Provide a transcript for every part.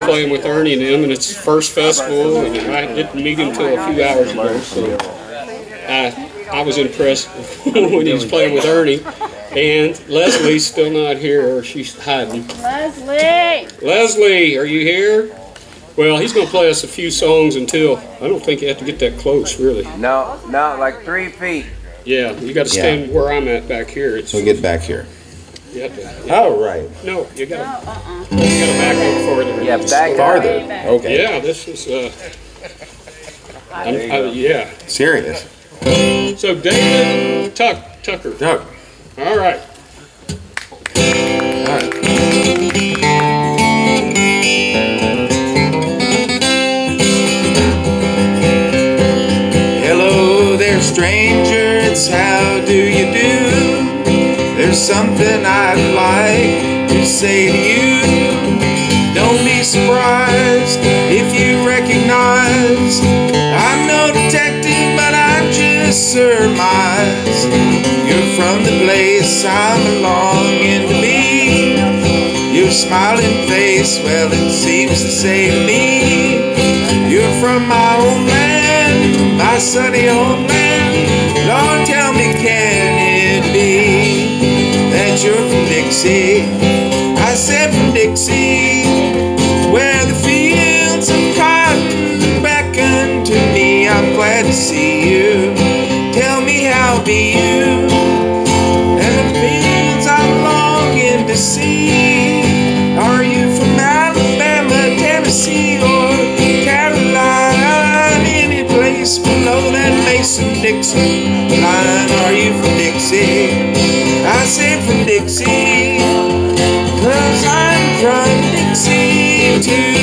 playing with Ernie and them, and it's his first festival, and I didn't meet him till a few hours ago, so I was impressed when he was playing with Ernie. And Leslie's still not here, or she's hiding. Leslie! Leslie, are you here? Well, he's going to play us a few songs until, I don't think you have to get that close, really. No, like 3 feet. Yeah, you got to stand where I'm at back here. So get back here. You have to, Oh, right. No, you got to back up farther. Yeah, back farther. Okay. Yeah, this is, yeah. Serious. So David Tucker. Doug. All right. All right. Hello there, stranger, it's how do you do? There's something I'd like to say to you. Don't be surprised if you recognize I'm no detective, but I just surmise you're from the place I'm belonging to be. Your smiling face, well, it seems to say to me you're from my homeland, my sunny homeland. Lord, tell me, can it be that you're from Dixie? I said from Dixie, where the fields of cotton beckon to me. I'm glad to see you. Tell me how be you, and the fields I'm longing to see. Are you from Alabama, Tennessee, or Carolina? Any place below that Mason-Dixon line? Are you from Dixie? I say from Dixie, 'cause I'm from Dixie too.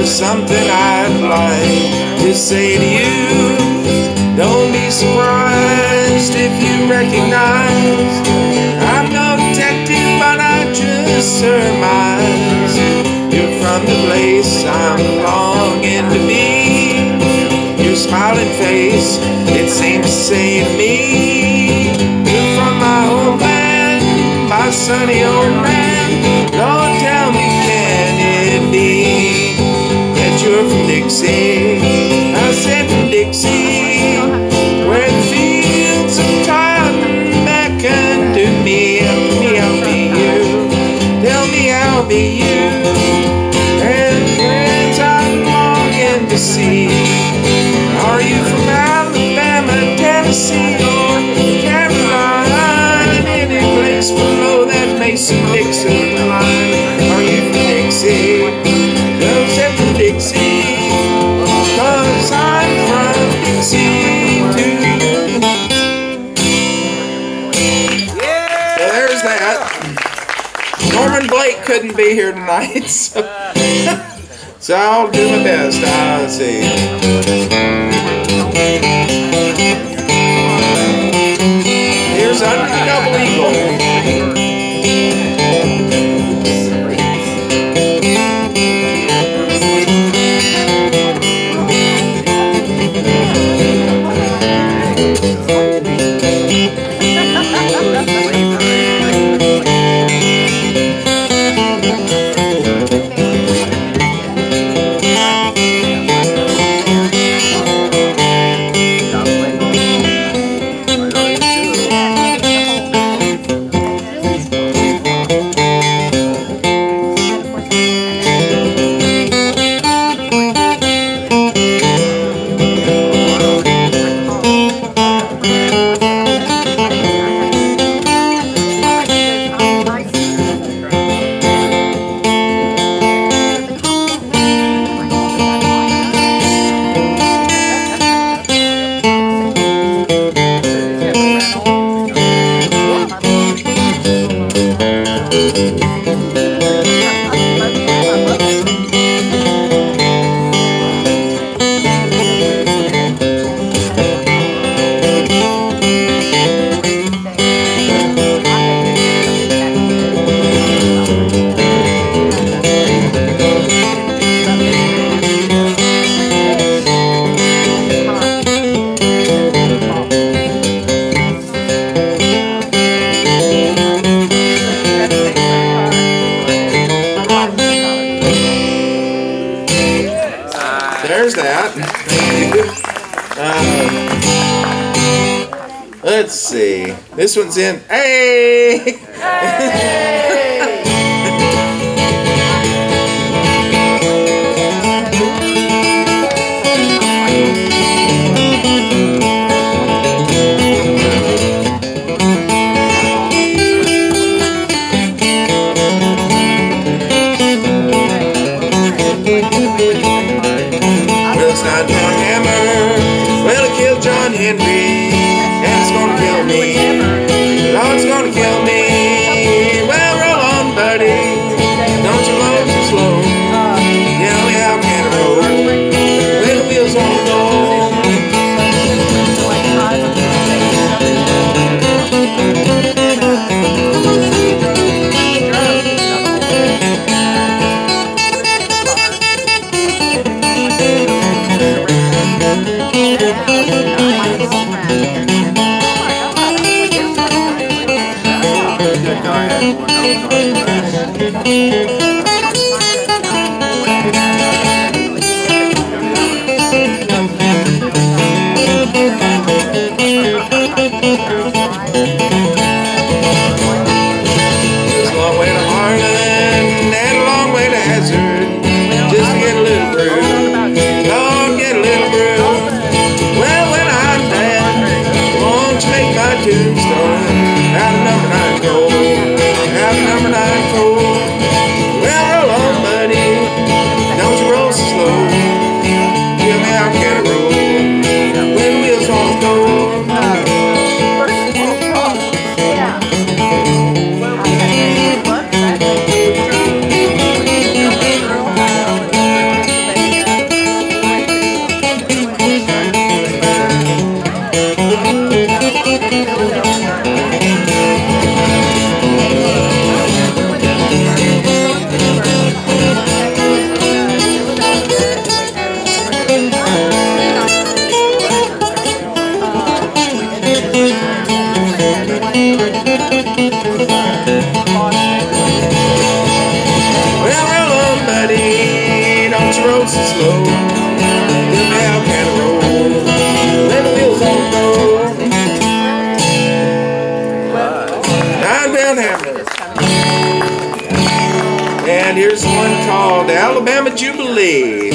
Something I'd like to say to you. Don't be surprised if you recognize I'm no detective, but I just surmise you're from the place I'm longing to be. Your smiling face, it seems to say to me you're from my homeland, my sunny homeland. Lord, tell me, can it be you're from Dixie? I said from Dixie, where the fields of cotton beckon to me. I'll be you. Tell me I'll be you. And friends I'm longing to see. Are you from Alabama, Tennessee, or Carolina? Any place below that Mason-Dixon line? Are you from Dixie? Dixie, 'cause I'm from Dixie too. Yeah. So there's that. Norman Blake couldn't be here tonight, so I'll do my best. I'll see. Here's Under the Double Eagle. Let's see. This one's in A. Well, it's not John Hammer. Well, it killed John Henry. And it's gonna kill me. Oh, it's gonna kill me. Well, roll on, buddy. Don't you load so slow. Tell me how can I roll when the wheels won't go. It's a long way to Harlan and a long way to Hazard just to get a little brew. Lord, get a little brew. Well, when I'm dead, won't you make my tombstone out of number 9 coal? Out of number 9 coal. Well, roll on, buddy. Don't you roll so slow. Tell me how can I roll when the wheels won't go. Well, roll on, buddy. Don't you roll so slow. Tell me how can I roll when the wheels won't go. 9-pound hammer. And here's one called Alabama Jubilee.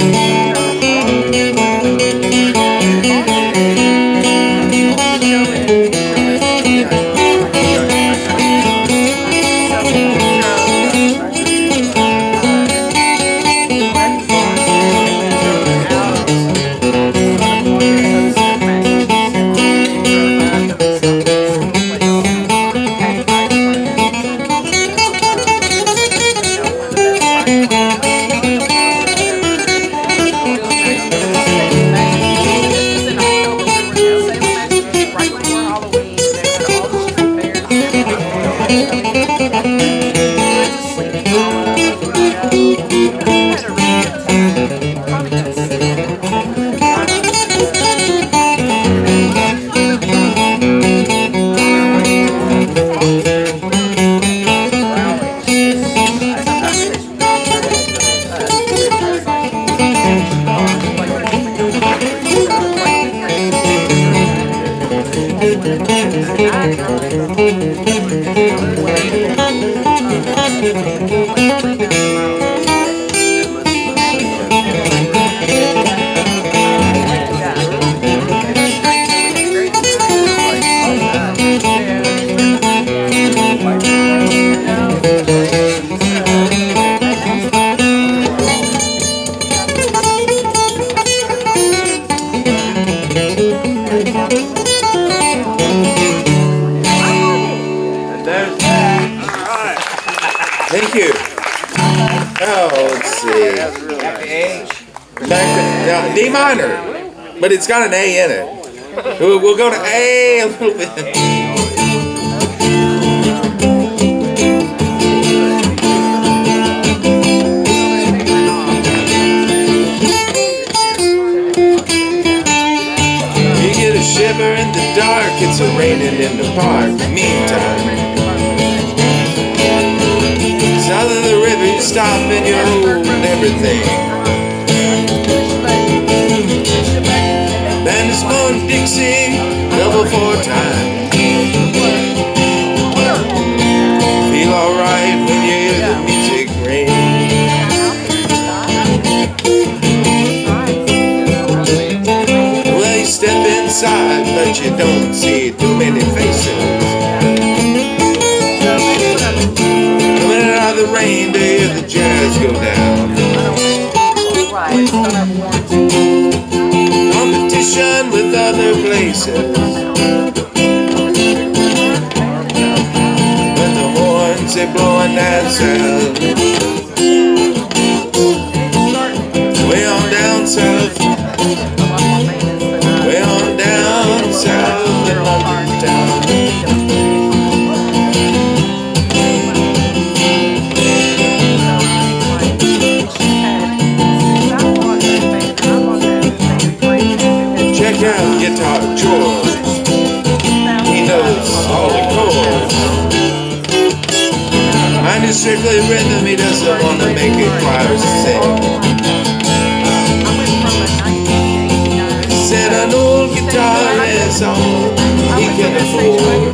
Thank you. Oh, let's see. Back to D minor, but it's got an A in it. We'll go to A a little bit. You get a shiver in the dark, it's a raining in the park. Meantime, south of the river, you stop and you hold everything. more time. Feel alright when you hear the music ring. Well, you step inside, but you don't see too many faces. Coming out of the rain to hear the jazz go down. Competition with other places. When the horns they blowing that sound. Way on down south. Way on down south in London town. Check out Guitar George. He knows all the chords. Mine is strictly rhythm, he doesn't want to make it choir sing. Said an old guitar is all he can afford.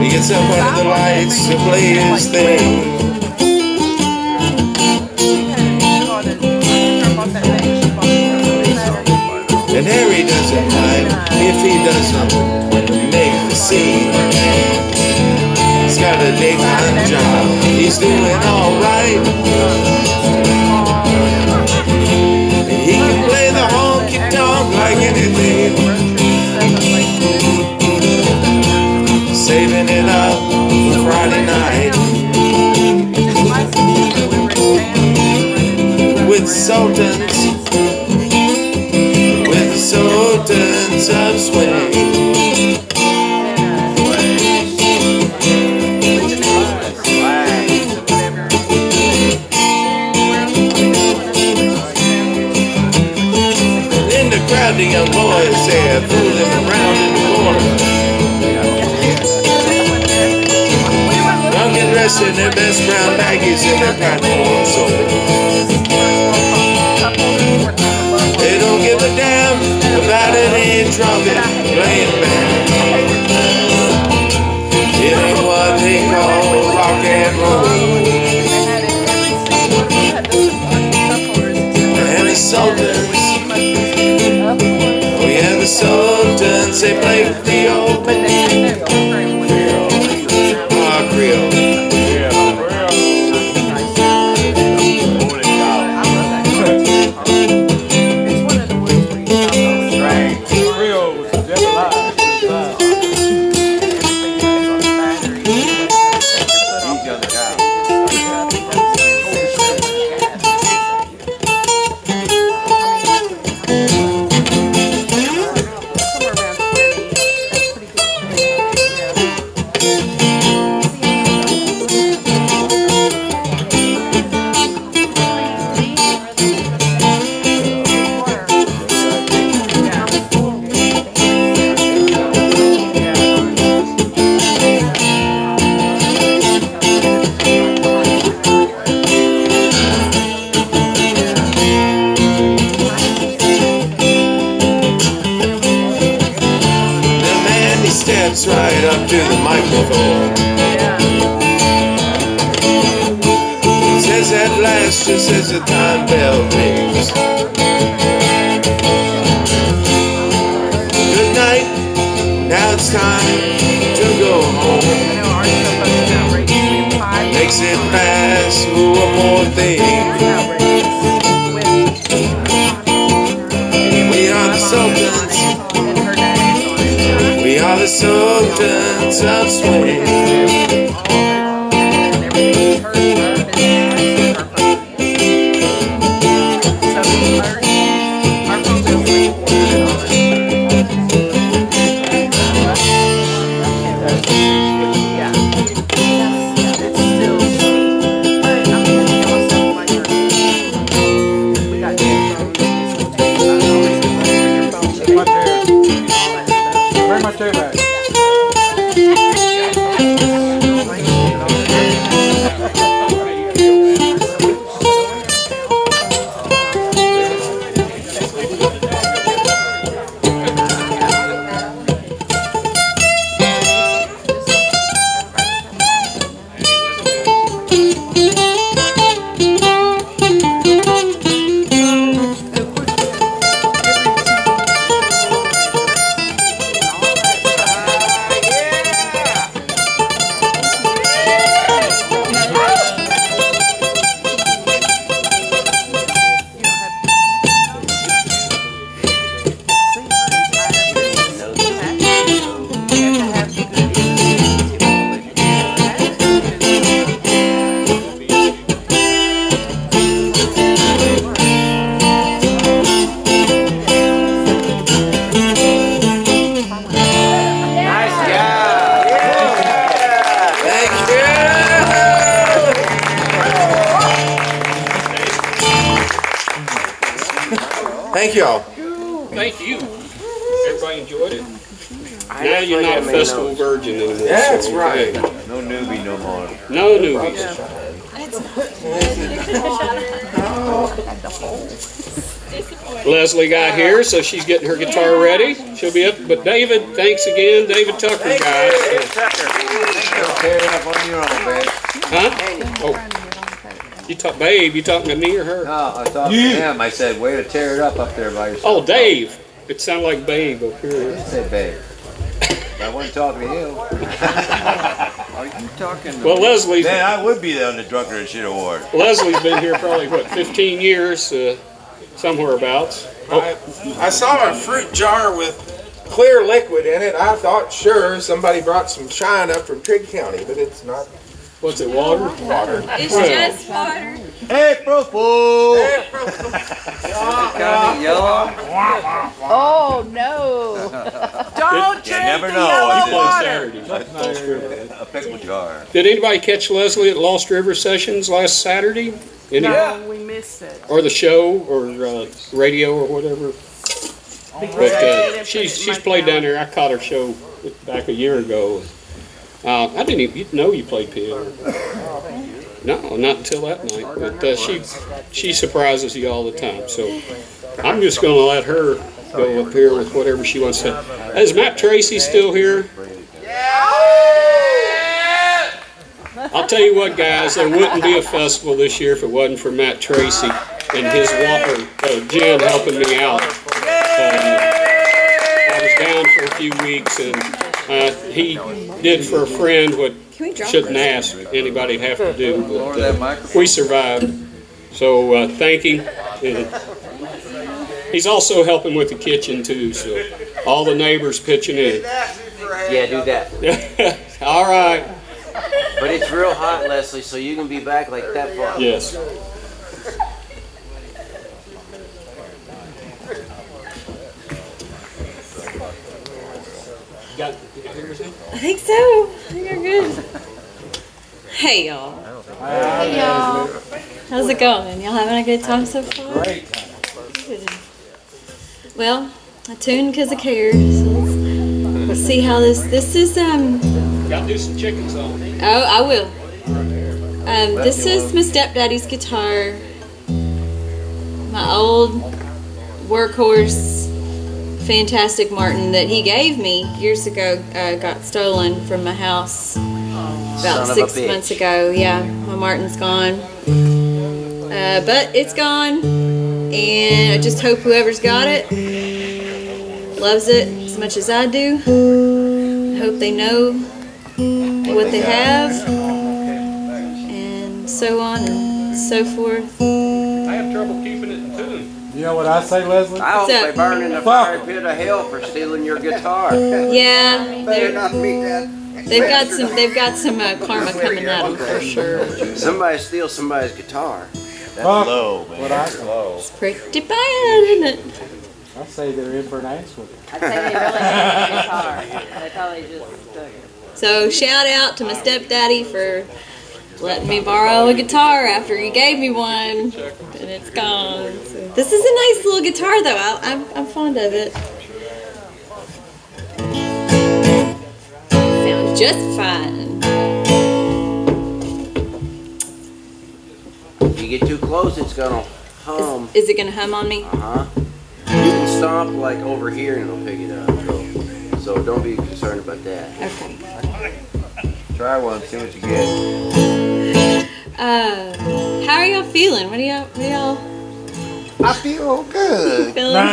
He gets up under the lights to play his thing. And Harry doesn't mind if he doesn't make the scene. He's got a daytime job, he's doing alright. He can play the honky-tonk like anything. Saving it up for Friday night. With sultans of swing. In the crowd, the young boys there fooling around in the corner. Young and dressed in their best brown baggies and their platform soles. They don't give a damn about any trumpet playing band. It ain't what they call rock and roll. And the Sultans, oh yeah, the Sultans, they play Creole. Ah, Creole. Steps right up to the microphone. Says at last, just as the time bell rings. Good night, now it's time to go home. Makes it pass, one more thing. We are the Sultans. We are the Sultans of swing. Very much, Thank y'all. Thank you. Everybody enjoyed it? Now you're not a festival virgin anymore. That's right. No newbie no more. No newbies. Leslie got here, so she's getting her guitar ready. She'll be up. But David, thanks again. David Tucker, guys. David Tucker. Tear it up on your own, babe. Huh? Oh. You talk, babe, you talking to me or her? No, I talked to him. I said, way to tear it up there by yourself. Oh, Dave. It sounded like babe up here. I said, babe. I wasn't talking to you. Are you talking to Well, Leslie's... Man, I would be on the Drunkard and Shit Award. Leslie's been here probably, what, 15 years, somewhere abouts. Oh. I saw a fruit jar with clear liquid in it. I thought, sure, somebody brought some shine up from Trigg County, but it's not. What's it, water? Water. It's just water. April Fool! Kind of yellow. Oh, no. Don't You drink never the know. yellow water. A pickle jar. Did anybody catch Leslie at Lost River Sessions last Saturday? Any, No, we missed it. or the show, or radio, or whatever? But she's played down there. I caught her show back a year ago. I didn't even know you played piano. No, not until that night. But she surprises you all the time. So I'm just going to let her go up here with whatever she wants to. Is Matt Tracy still here? I'll tell you what, guys, there wouldn't be a festival this year if it wasn't for Matt Tracy and his Jen helping me out. I was down for a few weeks, and he did for a friend what shouldn't ask anybody have to do, but we survived. So thank him. He's also helping with the kitchen too, so all the neighbors pitching in. Yeah, do that. All right. But it's real hot, Leslie, so you can be back like that far. Yes. You got everything? I think so. I think you're good. Hey, y'all. Hey, y'all. How's it going? Y'all having a good time so far? Great. Good. Well, I tuned because I care. So let's see how this is. Gotta do some chicken song. Oh, I will. This is my stepdaddy's guitar. My old workhorse, fantastic Martin that he gave me years ago. Got stolen from my house about 6 months ago. Yeah, my Martin's gone. But it's gone, and I just hope whoever's got it loves it as much as I do. I hope they know what they have, and so on and so forth. I have trouble keeping it in tune. You know what I say, Leslie? I hope they burn in the fire pit of hell for stealing your guitar. Yeah, Better not meet that. they've got some karma coming at them for sure. Somebody steals somebody's guitar. That's low, man. That's low. It's pretty bad, isn't it? I say they're in for an ass whooping. I'd say they really had a guitar. They probably just took it. So shout out to my stepdaddy for letting me borrow a guitar after he gave me one, and it's gone. So this is a nice little guitar though. I'm fond of it. Sounds just fine. If you get too close, it's gonna hum. Is it gonna hum on me? Uh-huh. You can stomp like over here and it'll pick it up. So don't be concerned about that. Okay. Try one, see what you get. How are y'all feeling? What are y'all? I feel good. Feeling?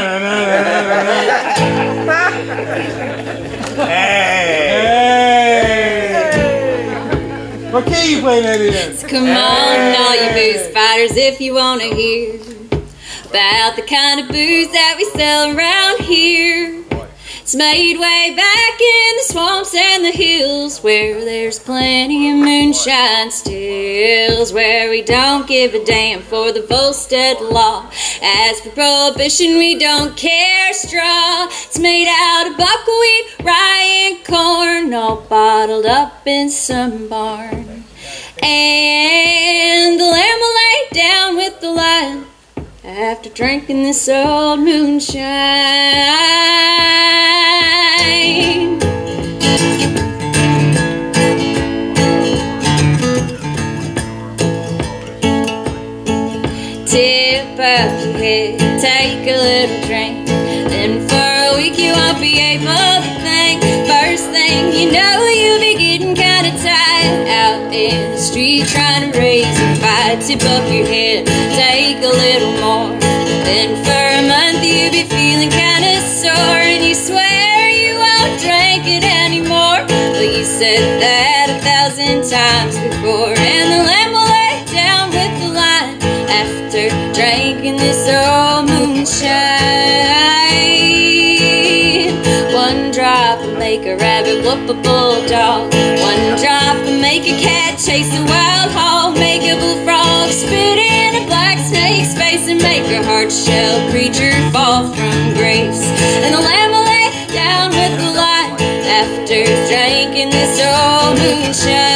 Hey! What key you playing that in? So come on, all you booze fighters, if you want to hear about the kind of booze that we sell around here. It's made way back in the swamps and the hills, where there's plenty of moonshine stills, where we don't give a damn for the Volstead law. As for prohibition, we don't care a straw. It's made out of buckwheat, rye, and corn, all bottled up in some barn. And the lamb will lay down with the lion after drinking this old moonshine. Tip up your head, take a little drink, then for a week you won't be able to think. First thing you know, you'll be getting kinda tired out in the street trying to raise a fight. Tip up your head, take a little more, then for a month you'll be feeling kinda sore, and you swear you won't drink it anymore. Well, you said that 1,000 times before, and the lamb will lay down with the lion after drinking this old moonshine. One drop will make a rabbit whoop a bulldog. One drop will make a cat chase a wild hog. Make a bullfrog spit in a black snake's face, and make a hard-shelled creature fall from grace. And the lamb will lay down with the lion after drinking this old moonshine.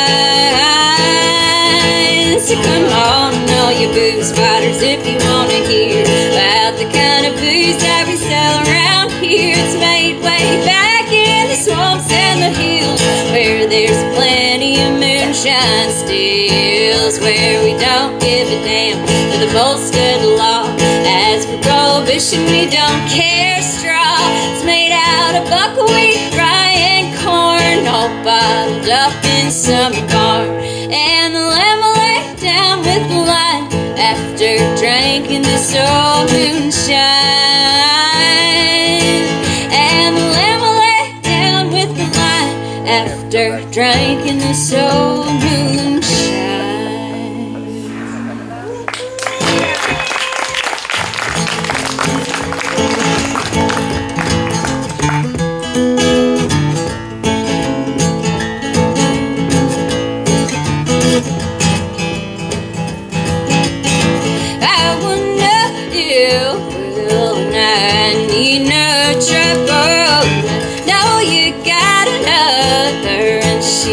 So come on, all you booze fighters, if you want to hear about the kind of booze that we sell around here. It's made way back in the swamps and the hills, where there's plenty of moonshine stills, where we don't give a damn for the bolstered law. As for prohibition, we don't care a straw. It's made out of buckwheat, rye, and corn, all bottled up in some barn. And the lamb will lay down with the lion after drinking this old moonshine. And the lamb will lay down with the lion after drinking this old moonshine.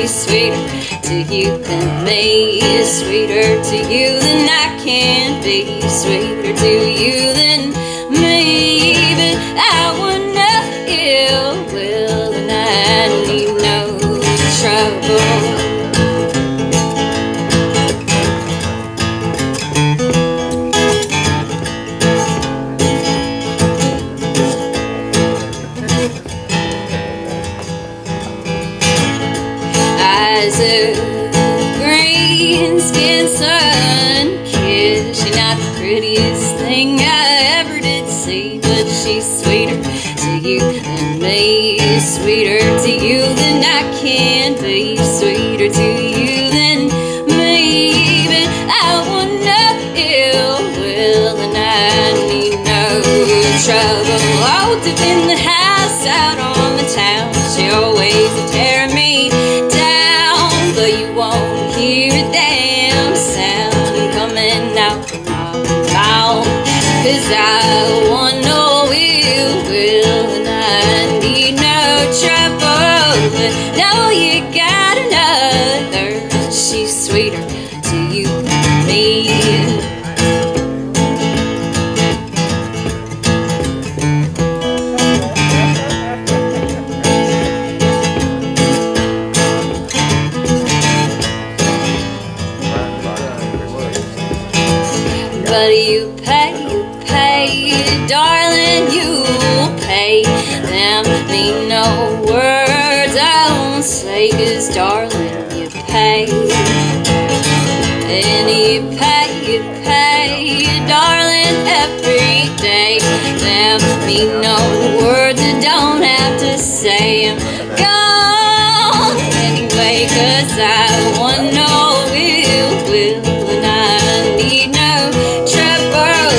Sweeter to you than me, sweeter to you than I can be, sweeter to you than me. But I want no ill will and I need no trouble. Eyes of green skin, sun-kissed. She's not the prettiest thing I ever did see, but she's sweeter to you than me, sweeter to you than I can be, sweeter to you than me. But I want no ill will and I need no trouble. Out up in the house, out on the town, she always tearing me down, but you won't hear a damn sound coming out from my mouth. 'Cause I want no ill will and I need no trouble. But now you got another, she's sweeter to you than me. But you pay, darling, you'll pay them. Mean no words I won't say, 'cause darling, you pay. And you pay, darling, every day. Them mean no words I don't have to say. I'm gone anyway, 'cause I want no ill will and I need no trouble.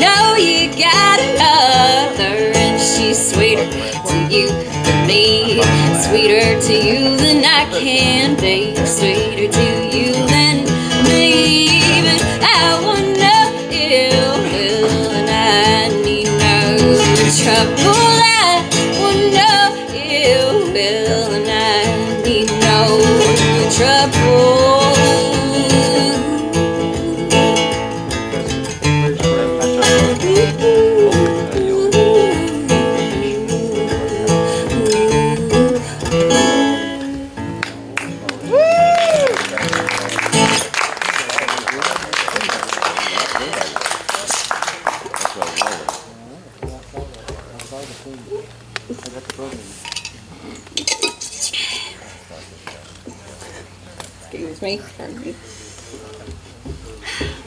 No, you got another, and she's sweeter to you than me, sweeter to you than I can be, sweeter to you than me. But I want no ill will and I need no trouble. I want no ill will and I need no trouble. Excuse me. Pardon me.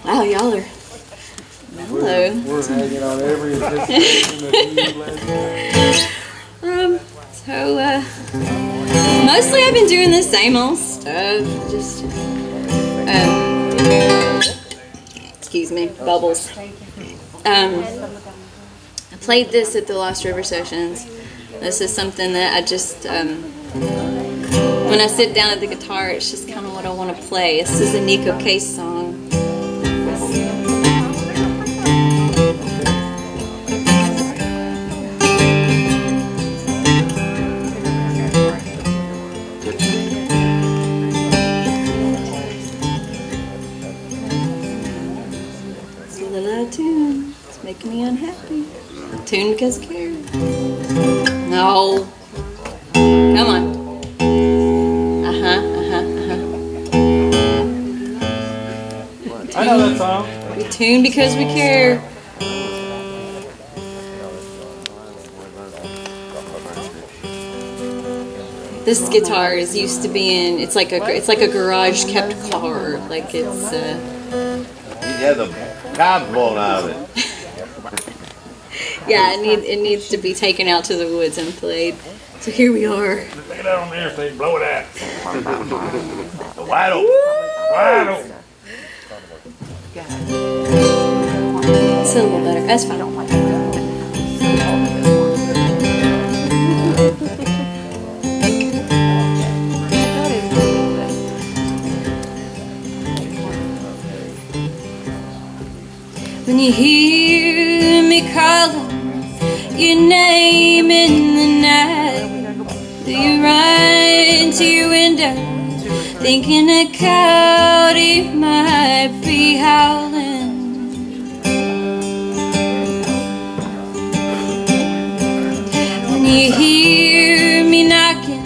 Wow, y'all are mellow. We're hanging on every anticipation of you. Mostly I've been doing the same old stuff. Just, excuse me, bubbles. I played this at the Lost River sessions. This is something that I just, when I sit down at the guitar, it's just kind of what I want to play. This is a Nico Case song. It's a little tune. It's making me unhappy. Tune because I care. No. Come on. I know that song. We tune because we care. This guitar is used to being. It's like a garage kept car. Like it's. Yeah, the cob's blown out of it. Yeah, it needs to be taken out to the woods and played. So here we are. Lay it out on the interstate, blow it out. Wide open. Wide open. It's a little better. That's fine. When you hear me calling your name in the night, do you run to your window thinking a coyote might be howling? When you hear me knocking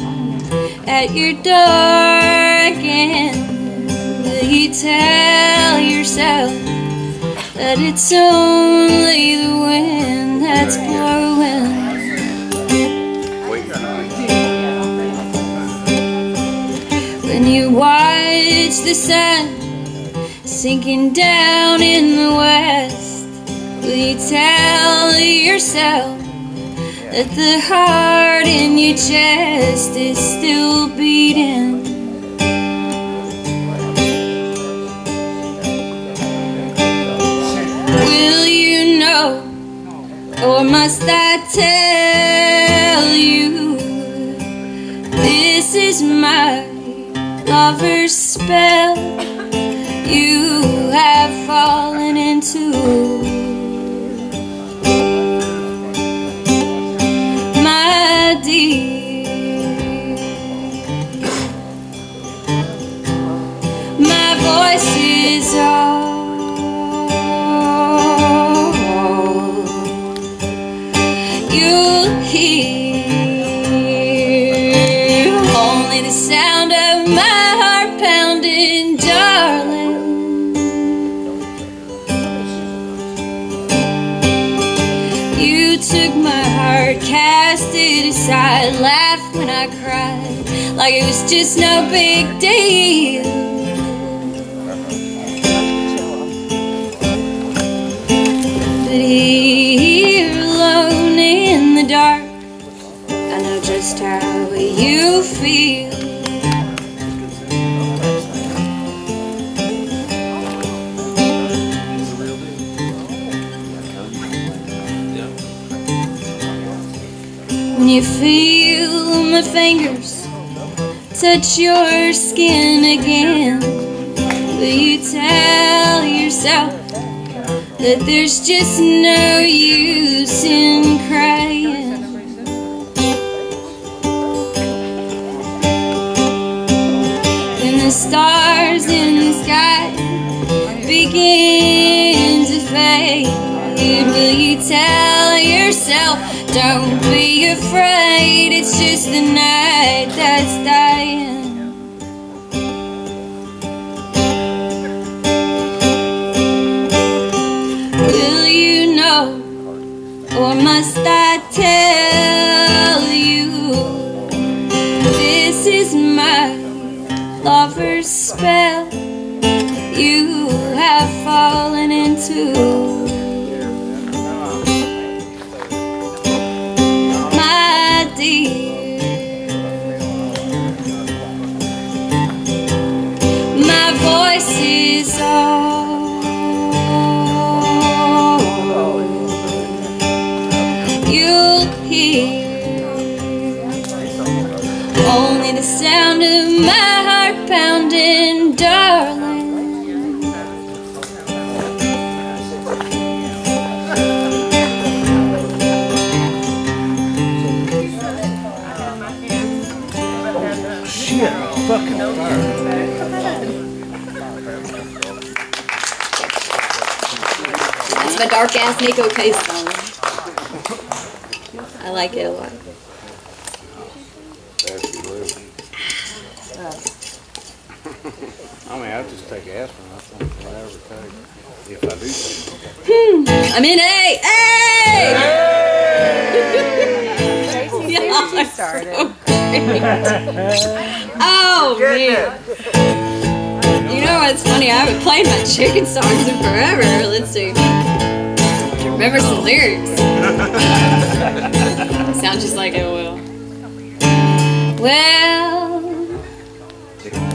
at your door again, will you tell yourself that it's only the wind that's blowing? When you watch the sun sinking down in the west, will you tell yourself that the heart in your chest is still beating? Will you know, or must I tell you, this is my lover's spell you have fallen into? My dear, my voice is all you'll hear, only the sound of my heart pounding, darling. You took my heart, cast it aside, laughed when I cried, like it was just no big deal. But here alone in the dark, I know just how you feel. When you feel my fingers touch your skin again, will you tell yourself that there's just no use in crying? When the stars in the sky begin to fade, will you tell yourself, don't be afraid, it's just the night that's dying? Will you know, or must I tell too. My dear, my voice is all you'll hear. Only the sound of my heart pounding, darling. Shit, fucking fire. That's my dark ass Nico Case song. I like it a lot. I mean, I'll just take aspirin. I think whatever take. If I do take. I'm in A. Hey! Tracy started. Oh man! You know what's funny? I haven't played my chicken songs in forever. Let's see. Remember some lyrics. Sound just like it will. Well,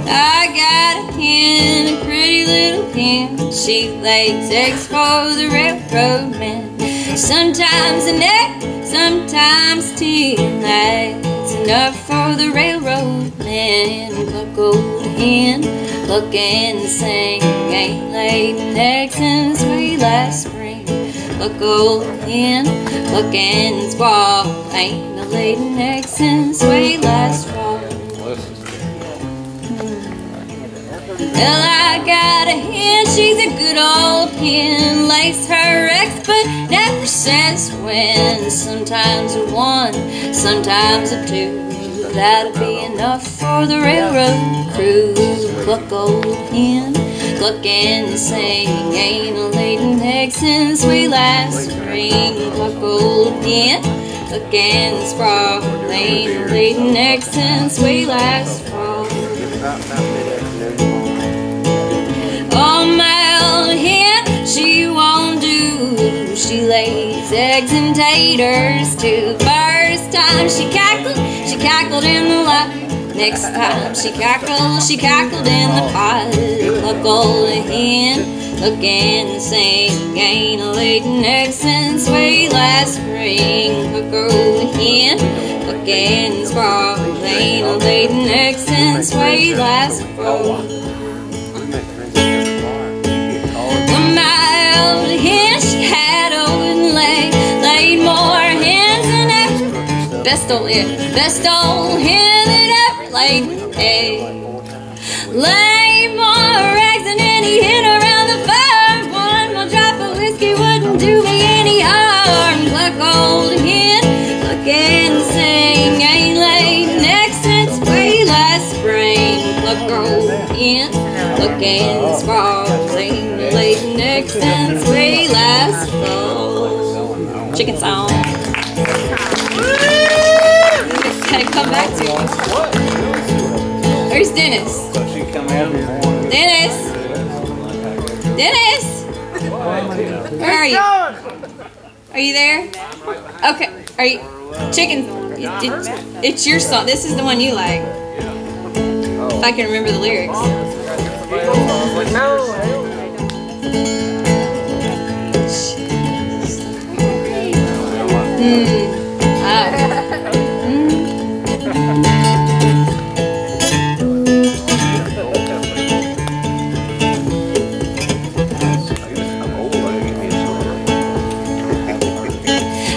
I got a hen, a pretty little hen. She lays eggs for the railroad man. Sometimes an egg, sometimes 10. That's enough for the railroad man. Cluck old hen, cluck and sing. Ain't laid an egg since way last spring. Cluck old hen, cluck and squawk. Ain't no laid an egg since way last fall. Well, I got a hen, she's a good old hen. Lays her eggs, but never says when. Sometimes a 1, sometimes a 2. That'll be enough for the railroad crew. Cluck old hen, cluck and sing. Ain't a laid an egg since we last spring. Cluck old hen, cluck and sprawl. Ain't a laid an egg since we last fall. Oh, my old hen, she won't do. She lays eggs and taters too. First time she cackled in the lot. Next time she cackled in the pot. Cluck old hen, look and sing. Ain't a laid an egg since way last spring. Cluck old hen, look and sprawl. Ain't a laid an egg since way last fall. My old hen, she had old laid more hens than ever. Best old hen that ever laid an egg. Laid more eggs than any hen around the farm. One more drop of whiskey wouldn't do me any harm. Cluck old hen, look and sing. Ain't laid an egg since way last spring. Cluck old hen, look and sprawl. Ain't laid an egg since way last fall. Chicken song. Gotta come back to me. Where's Dennis? Dennis? Dennis? Where are you? Are you there? Okay. Are you? Chicken. It's your song. This is the one you like. If I can remember the lyrics.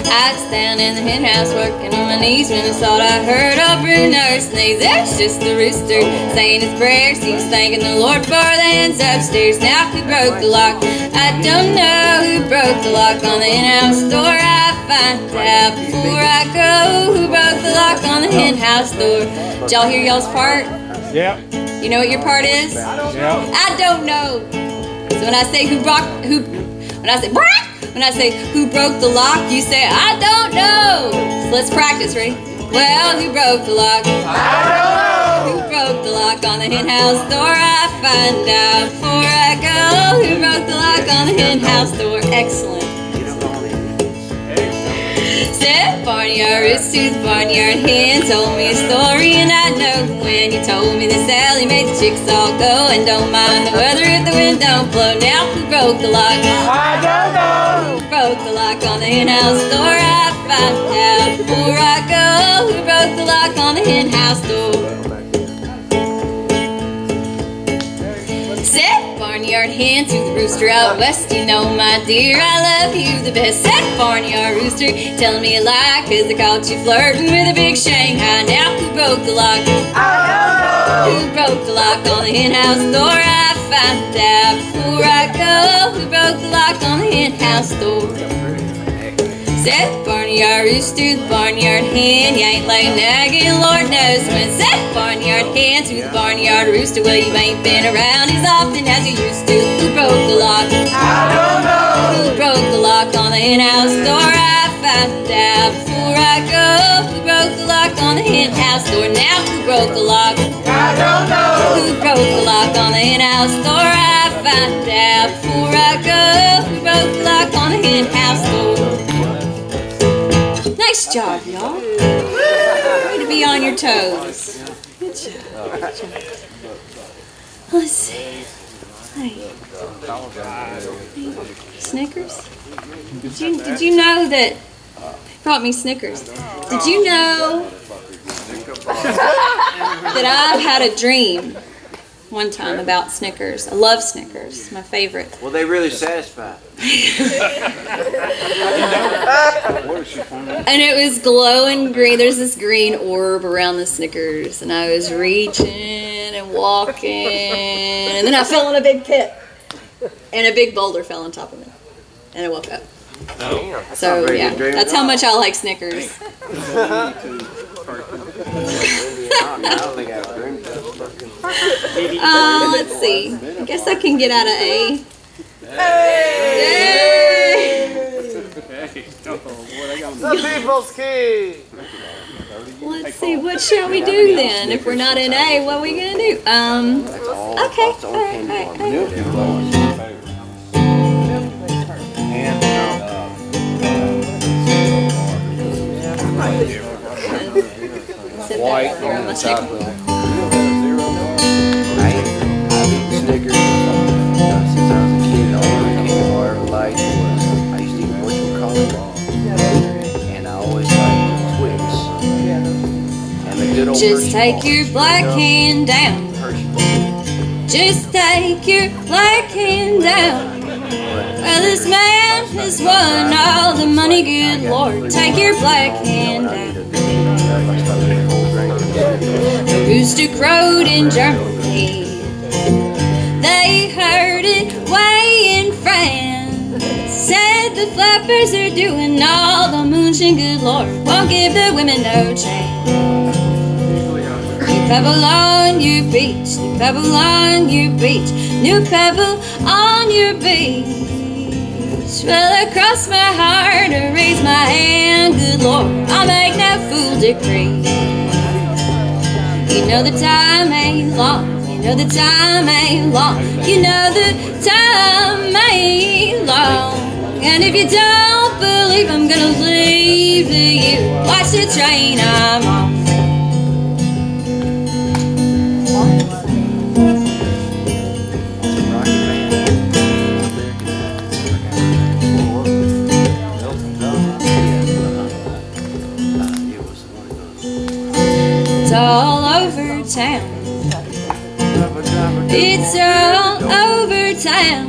I was down in the hen house working on my knees when I thought I heard a pretty nurse sneeze. There's just the rooster saying his prayers. He was thanking the Lord for the hens upstairs. Now who broke the lock? I don't know who broke the lock on the hen house door. I find out before I go who broke the lock on the hen house door. Did y'all hear y'all's part? Yeah. You know what your part is? Yeah. I don't know. So when I say who broke the lock, you say I don't know. So let's practice, ready? Well, who broke the lock? I don't know. who broke the lock on the hen house door? I find out before I go who broke the lock on the hen house door. Excellent. Said barnyard roots to the barnyard hen, told me a story and I know when you told me that Sally made the chicks all go and don't mind the weather if the wind don't blow. Now who broke the lock? I don't know. Who broke the lock on the hen house door? I find out before I go who broke the lock on the hen house door. Said barnyard hen to the rooster out west, you know my dear, I love you the best. Said barnyard rooster, telling me a lie, cause I caught you flirting with a big Shanghai. Now who broke the lock? I don't know. Who broke the lock on the hen house door? I find out before I go who broke the lock on the hen house door. Said barnyard rooster, the barnyard hen, you ain't laying nagging, Lord knows when. Said barnyard hen to the barnyard rooster, well you ain't been around as often as you used to. Who broke the lock? I don't know. Who broke the lock on the hen house door? I find out before I go who broke the lock on the hen house door. Now who broke the lock? I don't know. Who broke the lock on the hen house door? I find out before I go who broke the lock on the hen house door. Nice job, y'all. Way to be on your toes. Good job. Good job. Let's see. Hey. Snickers? Did you know that? He brought me Snickers. Did you know that I had a dream one time about Snickers? I love Snickers. My favorite. Well, they really satisfy. And it was glowing green. There's this green orb around the Snickers, and I was reaching and walking, and then I fell in a big pit, and a big boulder fell on top of me, and I woke up. So yeah, that's how much I like Snickers. Let's see. I guess I can get out of A. The people's key. Let's see. What shall we do then? If we're not in A, what are we gonna do? Okay. All right. White on the chocolate. I've eaten Snickers since I was a kid. The only candy bar I ever liked was I used to eat whatchamacallit, and I always liked Twix. And the good old Just take your black hand down. Just take your black hand down. Well, this man has won all the money, good Lord. Take your black hand down. The rooster crowed in Germany. They heard it way in France. Said the flappers are doing all the moonshine, good Lord. Won't give the women no chance. New pebble on your beach, new pebble on your beach, new pebble on your beach. Well, I cross my heart and raise my hand, good Lord, I'll make no fool decree. You know the time ain't long, you know the time ain't long, you know the time ain't long. And if you don't believe I'm gonna leave you, watch the train I'm on. It's all over town. It's all over town.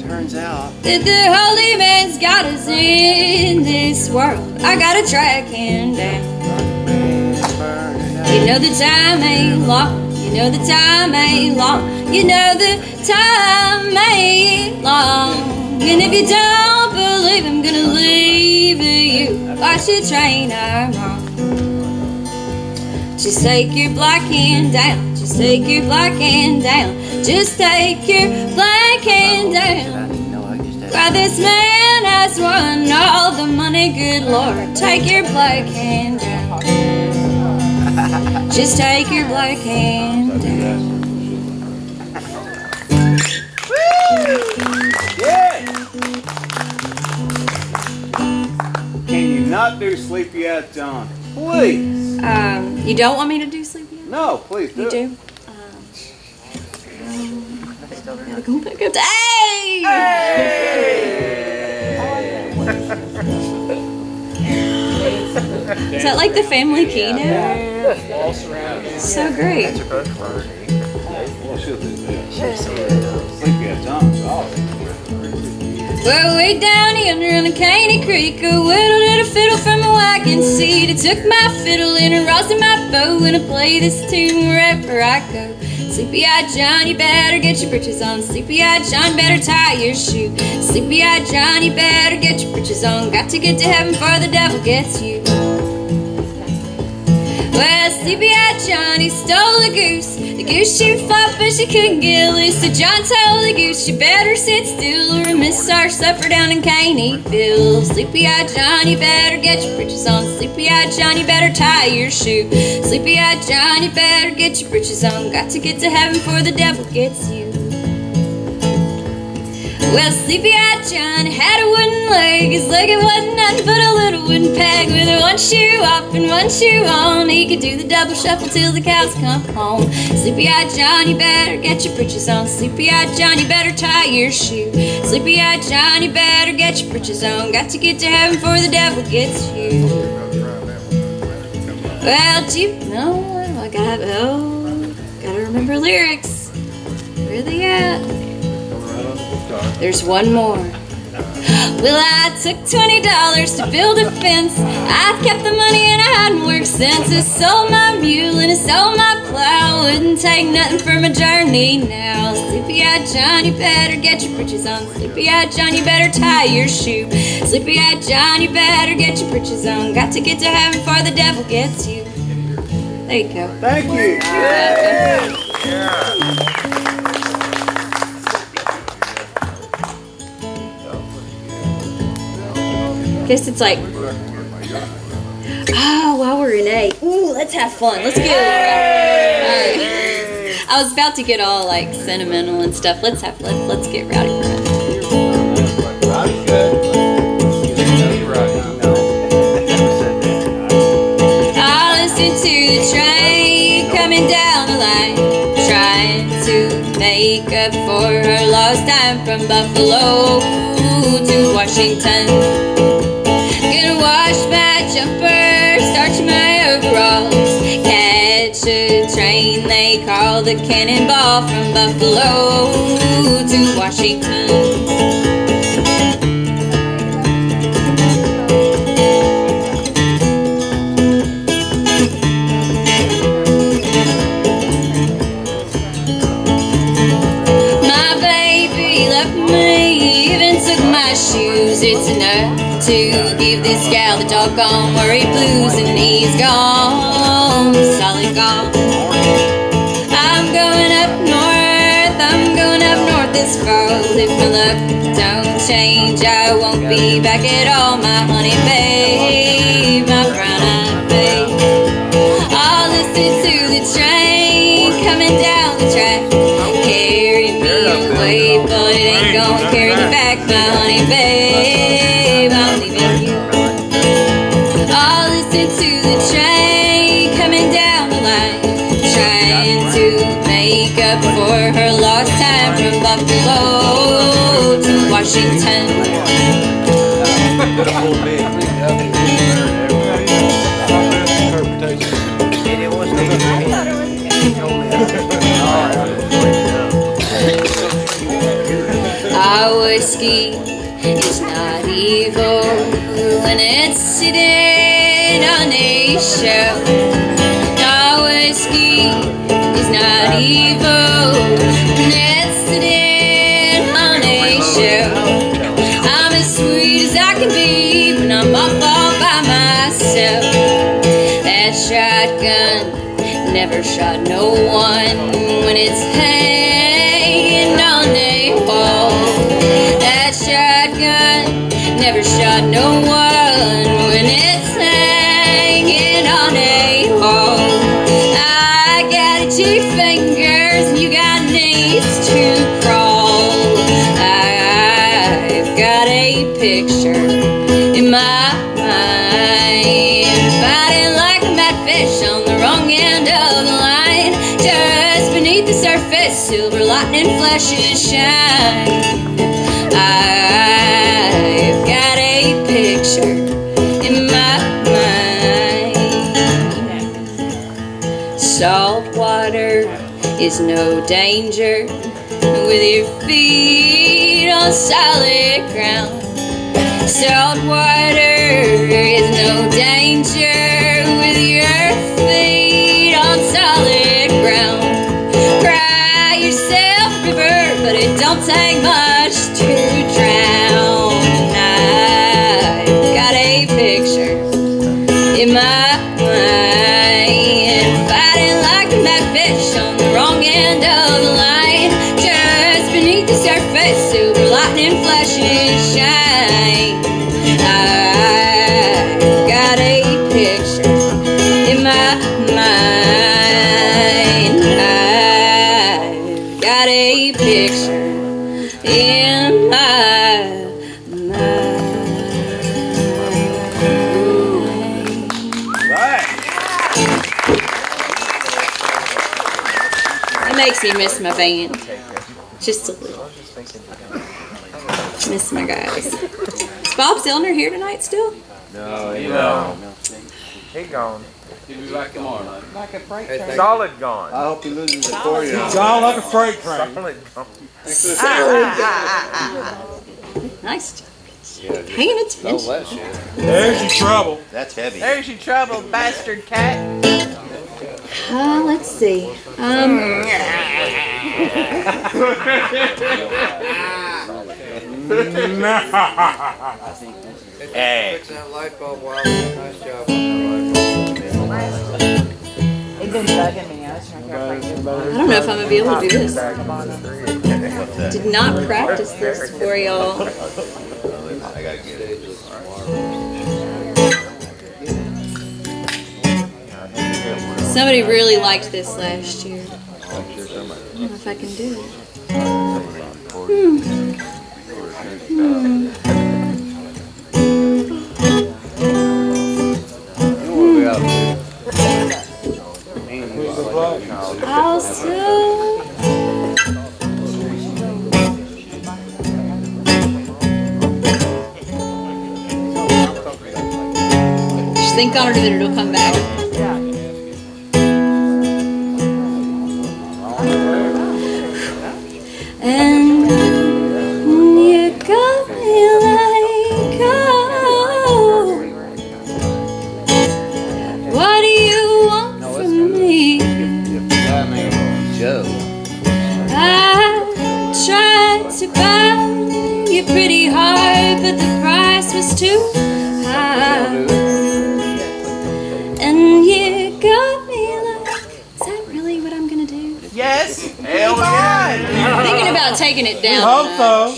Turns out that the holy man's got us in this world. I gotta track him down. You know the time ain't long. You know the time ain't long. You know the time ain't long. And if you don't believe I'm gonna leave you, watch the train I'm on. Just take your black hand down. Just take your black hand down. Just take your black hand down. Why this man has won all the money, good Lord. Take your black hand down. Just take your black hand down. Yeah! Can you not do Sleepy At Dawn? Please! You don't want me to do Sleepy At Dawn? No, please do. You do? Gotta go back up to, hey! Is that like the family key now? So great. Sleepy At Dawn is awesome. Well, way down yonder on the Caney Creek, I whittled at a fiddle from a wagon seat. I took my fiddle and I rosin my bow, and I play this tune wherever I go. Sleepy-eyed John, you better get your britches on. Sleepy-eyed John, better tie your shoe. Sleepy-eyed John, you better get your britches on. Got to get to heaven before the devil gets you. Well, Sleepy-eyed John, he stole a goose. The goose she fought, but she couldn't get loose. So John told the goose, you better sit still, or miss our supper down in Caneyville. Sleepy-eyed John, you better get your britches on. Sleepy-eyed John, you better tie your shoe. Sleepy-eyed John, you better get your britches on. Got to get to heaven before the devil gets you. Well, Sleepy-eyed John had a wooden leg. His leg it wasn't nothing but a little wooden peg with one shoe off and one shoe on. He could do the double shuffle till the cows come home. Sleepy-eyed John, you better get your britches on. Sleepy-eyed John, you better tie your shoe. Sleepy-eyed John, you better get your britches on. Got to get to heaven before the devil gets you. Well, gotta remember lyrics. Where are they at? There's one more. Well, I took $20 to build a fence. I've kept the money and I hadn't worked since. I sold my mule and I sold my plow. Wouldn't take nothing for my journey now. Sleepy-eyed John, you better get your britches on. Sleepy-eyed John, you better tie your shoe. Sleepy-eyed John, you better get your britches on. Got to get to heaven before the devil gets you. There you go. Thank you. Guess it's like, oh, while we're in A, ooh, let's have fun. Let's get rowdy. I was about to get all like sentimental and stuff. Let's get rowdy for it. I listen to the train coming down the line, trying to make up for her lost time from Buffalo to Washington. Gonna wash my jumper, starch my overalls, catch a train they call the Cannonball from Buffalo to Washington. My baby left me, even took my shoes. It's enough to give this gal the doggone worry blues, and he's gone, solid gone. I'm going up north this fall. If my luck don't change, I won't be back at all. My honey babe, my brown-eyed babe. I'll listen to the train coming down the track, carry me away, but it ain't gonna carry me back, my honey babe. I'm leaving you. I'll listen to the train coming down the line, trying to make up for her lost time from Buffalo to Washington. Our whiskey is not evil when it's sitting on a shelf. Our whiskey is not evil when it's sitting on a shelf. I'm as sweet as I can be when I'm off all by myself. That shotgun never shot no one when it's hanging on a wall. That shotgun never shot no one when it's hanging on a wall. got a picture in my mind, fighting like a mad fish on the wrong end of the line. Just beneath the surface, silver lightning flashes shine. I've got a picture in my mind. Salt water is no danger with your feet on solid ground. Salt water is no danger with your feet on solid ground. Cry yourself a river, but it don't take much to drown. I've got a picture in my mind, fighting like a mad fish on the wrong end of the line. Just beneath the surface, silver lightning flashes shine. I've got a picture in my mind. I've got a picture in my mind. It makes me miss my band. Just a little. Miss my guys. Is Bob Zellner here tonight still? No, He gone. He'll be back tomorrow. Like a freight train. Solid gone. I hope he loses the accordion. John like a freight train. Solid gone. Nice job. Paying attention. There's your trouble. That's heavy. There's your trouble, bastard cat. Let's see. Hey. Fixing that light bulb while nice job. They've been bugging me. I was trying to figure out if I could. I don't know if I'm going to be able to do this. What's that? Did not practice this for y'all. I gotta get it. Somebody really liked this last year. I don't know if I can do it. I'll still. Just think on it that it'll come back. And you got me like, oh, what do you want from me? Joe. I tried to buy you pretty hard, but the price was too high. And you got me like, is that really what I'm gonna do? Yes. Hell yeah. I'm thinking about taking it down. Hope so.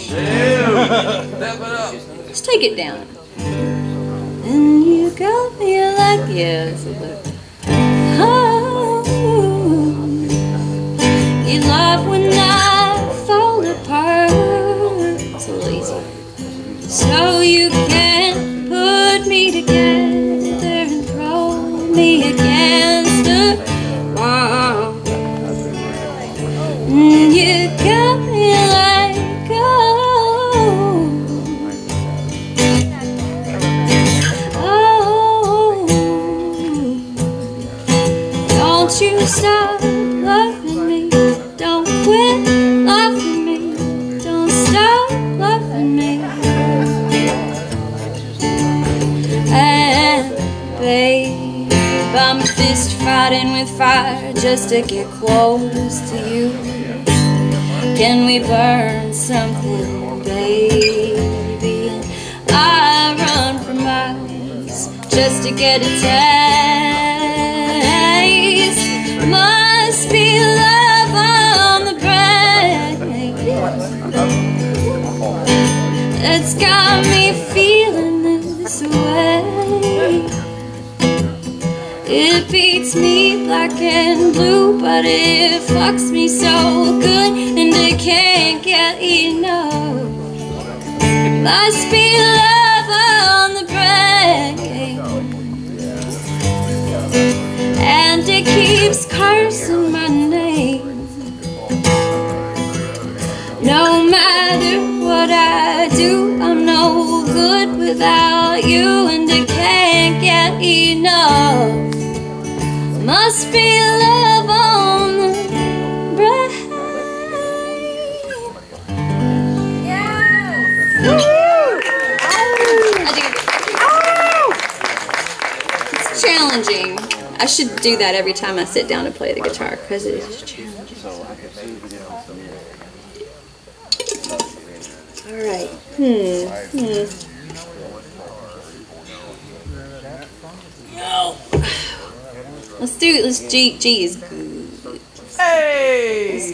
Just take it down. And you got me like, yes. Oh, you love when I fall apart. It's a little easy. So you can put me together and throw me against the wall. And you got me like, oh, oh, don't you stop loving me, don't quit loving me, don't stop loving me. And babe, I'm fist fighting with fire just to get close to you. Can we burn something, baby? And I run for miles just to get a taste. Must be love on the brain that's got me feeling this way. It beats me black and blue, but it fucks me so good, and I can't get enough. Must be love on the brain, and it keeps cursing my name. No matter what I do, I'm no good without you, and I can't get enough. Must be love on the brain. It's challenging. I should do that every time I sit down to play the guitar because it is challenging. All right. No. Let's do it. Let's G is good. Hey!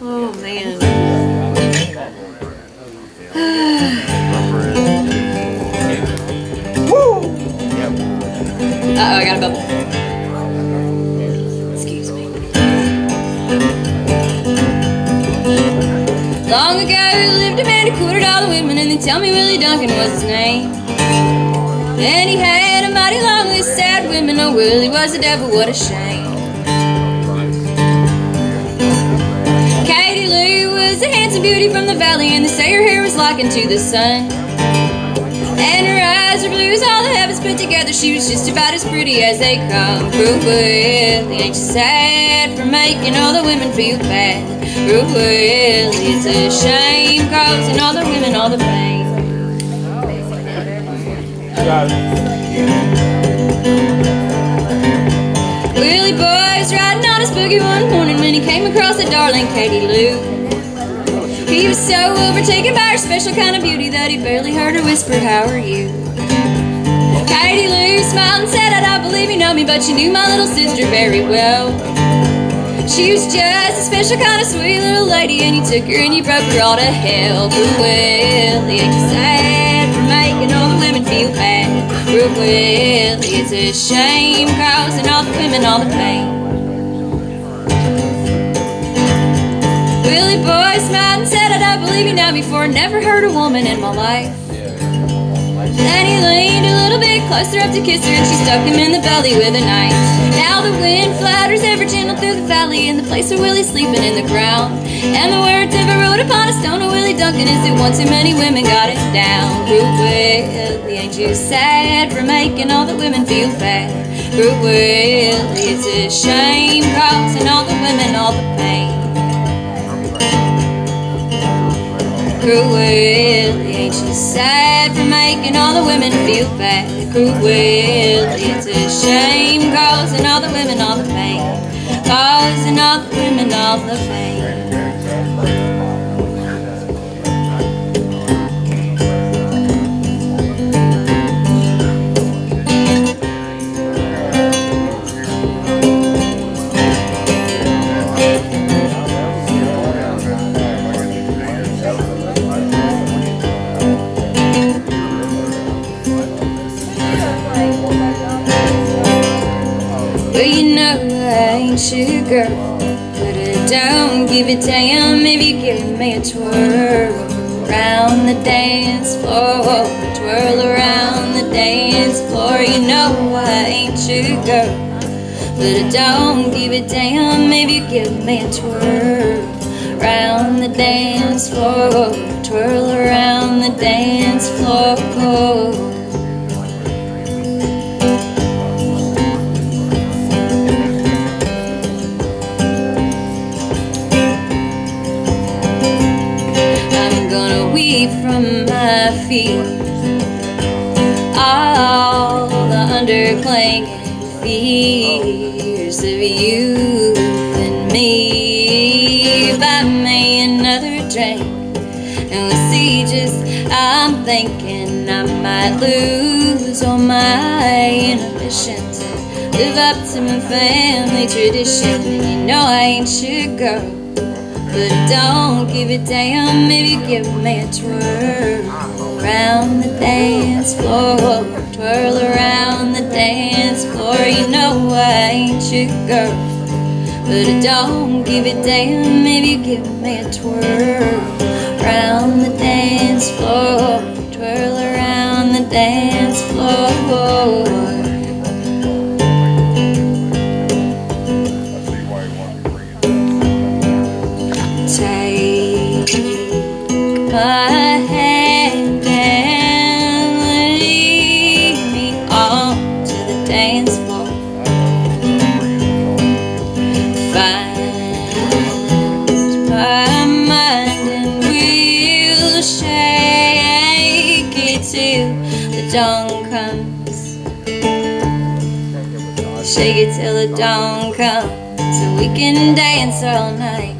Oh man. Uh-oh, I got a bubble. Excuse me. Long ago lived a man who quartered all the women, and they tell me Willie Duncan was his name. And he had a mighty long list of sad women. Oh, Willie was the devil, what a shame. Katie Lou was a handsome beauty from the valley, and they say her hair was likened to the sun. And her eyes were blue as all the heavens put together. She was just about as pretty as they come. Poor Willie, ain't you sad for making all the women feel bad? Poor Willie, it's a shame causing all the women all the pain. Willie boy was riding on his boogie one morning when he came across the darling Katie Lou. He was so overtaken by her special kind of beauty that he barely heard her whisper, "How are you?" Katie Lou smiled and said, "I don't believe you know me, but you knew my little sister very well. She was just a special kind of sweet little lady, and you took her and you broke her all to hell." Poor Willie, ain't you sad for making all the women feel bad? Poor Willie, it's a shame causing all the women all the pain. Willie boy smiled and said, "I don't believe you now before. Never heard a woman in my life." Then he leaned a little bit closer up to kiss her, and she stuck him in the belly with a knife. Now the wind flutters ever gentle through the valley, in the place where Willie's sleeping in the ground. And the words ever wrote upon a stone of Willie Duncan is that one too many women got it down. Poor Willie, ain't you sad for making all the women feel bad? Poor Willie, it's a shame causing all the women all the pain. Poor Willie, ain't you sad for making all the women feel bad? Poor Willie, it's a shame causing all the women all the pain. Causing all the women all the pain. Well, you know I ain't your girl, but I don't give a damn if you give me a twirl around the dance floor, twirl around the dance floor. You know I ain't your girl, but I don't give a damn if you give me a twirl around the dance floor, twirl around the dance floor. Weep from my feet all the underclinging fears of you and me. Buy me another drink and we'll see just how I'm thinking. I might lose all my inhibition to live up to my family tradition. And you know I ain't your girl, but I don't give a damn if you give me a twirl around the dance floor, twirl around the dance floor. You know I ain't your girl, but I don't give a damn if you give me a twirl around the dance floor, twirl around the dance floor. Take my hand and lead me on to the dance floor. Find my mind and we'll shake it till the dawn comes. Shake it till the dawn comes, so we can dance all night.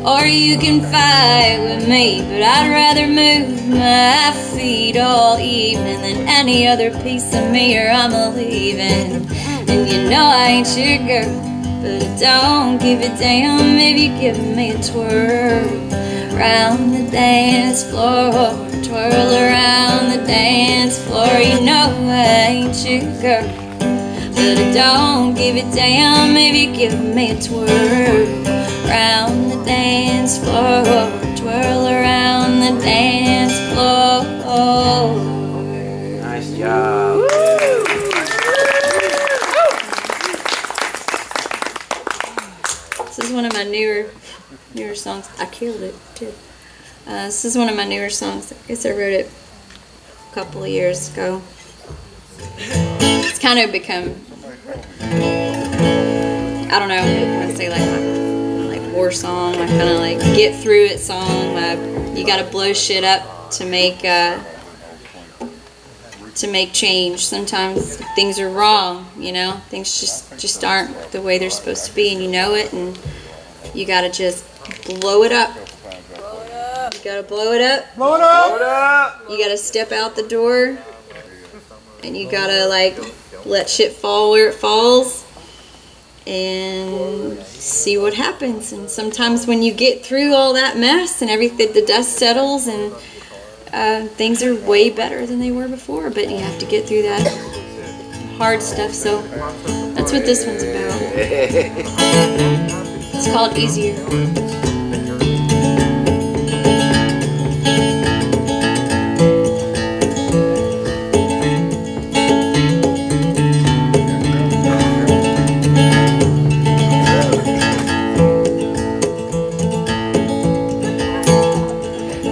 Or you can fight with me, but I'd rather move my feet all evening than any other piece of me, or I'm a-leaving. And you know I ain't your girl, but I don't give a damn if you give me a twirl around the dance floor, twirl around the dance floor. You know I ain't your girl, but I don't give a damn if you give me a twirl around the dance floor, twirl around the dance floor. Nice job. This is one of my newer songs. I killed it too. This is one of my newer songs. I guess I wrote it a couple of years ago. It's kind of become, I don't know, I say like war song, like kind of like get through it song. You got to blow shit up to make change. Sometimes things are wrong, you know. Things just aren't the way they're supposed to be, and you know it, and you got to just blow it up. You got to blow it up. Blow it up! Blow it up! You got to step out the door, and you got to like let shit fall where it falls and see what happens. And sometimes when you get through all that mess and everything, the dust settles and things are way better than they were before, but you have to get through that hard stuff. So that's what this one's about. It's called Easier.